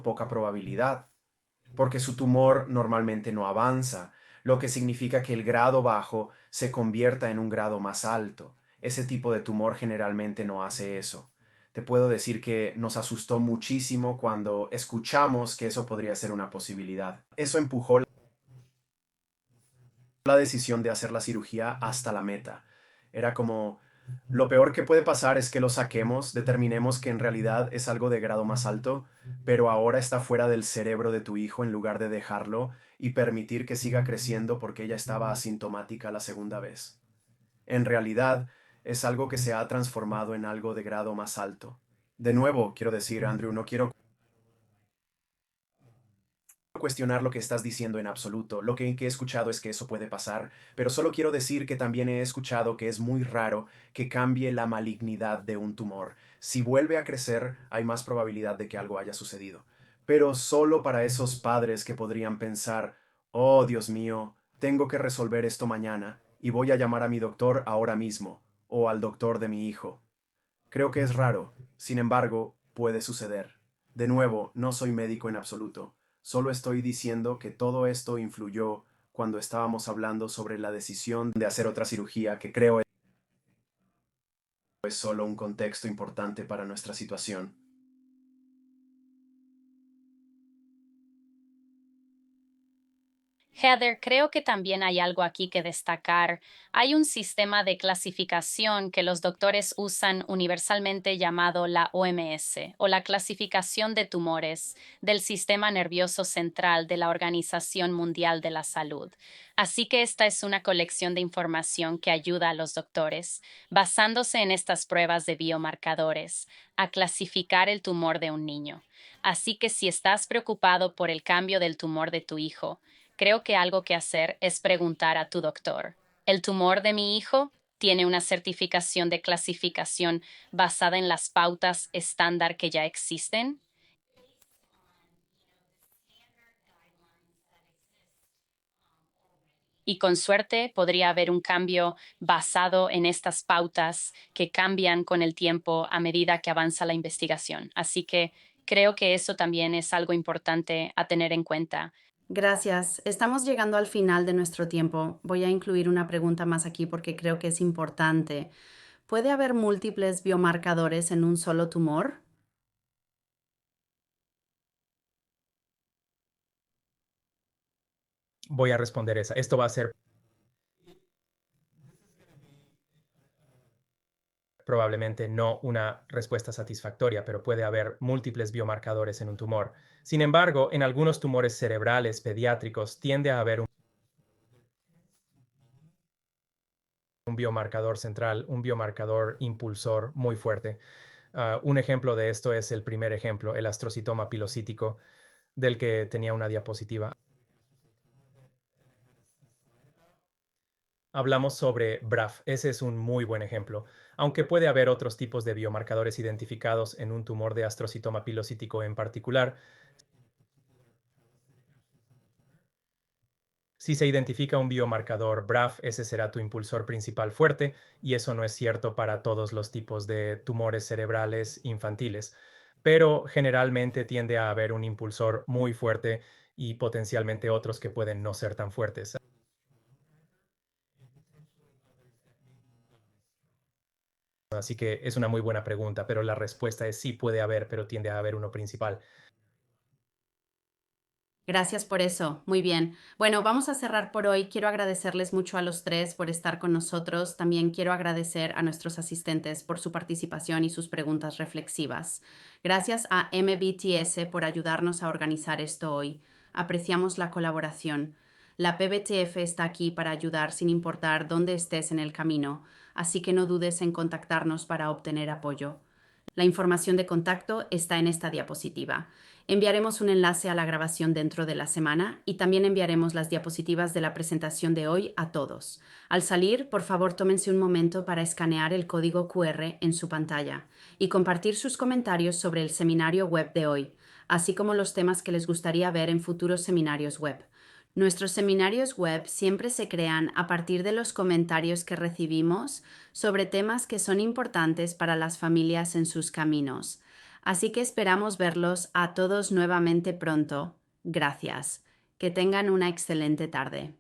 Poca probabilidad, porque su tumor normalmente no avanza, lo que significa que el grado bajo se convierta en un grado más alto. Ese tipo de tumor generalmente no hace eso. Te puedo decir que nos asustó muchísimo cuando escuchamos que eso podría ser una posibilidad. Eso empujó la decisión de hacer la cirugía hasta la meta. Era como, Lo peor que puede pasar es que lo saquemos, determinemos que en realidad es algo de grado más alto, pero ahora está fuera del cerebro de tu hijo en lugar de dejarlo y permitir que siga creciendo porque ella estaba asintomática la segunda vez. En realidad, es algo que se ha transformado en algo de grado más alto. De nuevo, quiero decir, Andrew, no quiero cuestionar lo que estás diciendo en absoluto. Lo que he escuchado es que eso puede pasar, pero solo quiero decir que también he escuchado que es muy raro que cambie la malignidad de un tumor. Si vuelve a crecer, hay más probabilidad de que algo haya sucedido. Pero solo para esos padres que podrían pensar, oh Dios mío, tengo que resolver esto mañana y voy a llamar a mi doctor ahora mismo, o al doctor de mi hijo. Creo que es raro, sin embargo, puede suceder. De nuevo, no soy médico en absoluto, solo estoy diciendo que todo esto influyó cuando estábamos hablando sobre la decisión de hacer otra cirugía, que creo es solo un contexto importante para nuestra situación. Heather, creo que también hay algo aquí que destacar. Hay un sistema de clasificación que los doctores usan universalmente llamado la OMS o la clasificación de tumores del sistema nervioso central de la Organización Mundial de la Salud. Así que esta es una colección de información que ayuda a los doctores, basándose en estas pruebas de biomarcadores, a clasificar el tumor de un niño. Así que si estás preocupado por el cambio del tumor de tu hijo, creo que algo que hacer es preguntar a tu doctor. ¿El tumor de mi hijo tiene una certificación de clasificación basada en las pautas estándar que ya existen? Y con suerte podría haber un cambio basado en estas pautas que cambian con el tiempo a medida que avanza la investigación. Así que creo que eso también es algo importante a tener en cuenta. Gracias. Estamos llegando al final de nuestro tiempo. Voy a incluir una pregunta más aquí porque creo que es importante. ¿Puede haber múltiples biomarcadores en un solo tumor? Voy a responder esa. Esto va a ser probablemente no una respuesta satisfactoria, pero puede haber múltiples biomarcadores en un tumor. Sin embargo, en algunos tumores cerebrales pediátricos tiende a haber un biomarcador central, un biomarcador impulsor muy fuerte. Un ejemplo de esto es el primer ejemplo, el astrocitoma pilocítico, del que tenía una diapositiva. Hablamos sobre BRAF, ese es un muy buen ejemplo, aunque puede haber otros tipos de biomarcadores identificados en un tumor de astrocitoma pilocítico en particular. Si se identifica un biomarcador BRAF, ese será tu impulsor principal fuerte, y eso no es cierto para todos los tipos de tumores cerebrales infantiles, pero generalmente tiende a haber un impulsor muy fuerte y potencialmente otros que pueden no ser tan fuertes. Así que es una muy buena pregunta, pero la respuesta es sí puede haber, pero tiende a haber uno principal. Gracias por eso. Muy bien. Bueno, vamos a cerrar por hoy. Quiero agradecerles mucho a los tres por estar con nosotros. También quiero agradecer a nuestros asistentes por su participación y sus preguntas reflexivas. Gracias a MBTS por ayudarnos a organizar esto hoy. Apreciamos la colaboración. La PBTF está aquí para ayudar sin importar dónde estés en el camino, así que no dudes en contactarnos para obtener apoyo. La información de contacto está en esta diapositiva. Enviaremos un enlace a la grabación dentro de la semana y también enviaremos las diapositivas de la presentación de hoy a todos. Al salir, por favor, tómense un momento para escanear el código QR en su pantalla y compartir sus comentarios sobre el seminario web de hoy, así como los temas que les gustaría ver en futuros seminarios web. Nuestros seminarios web siempre se crean a partir de los comentarios que recibimos sobre temas que son importantes para las familias en sus caminos. Así que esperamos verlos a todos nuevamente pronto. Gracias. Que tengan una excelente tarde.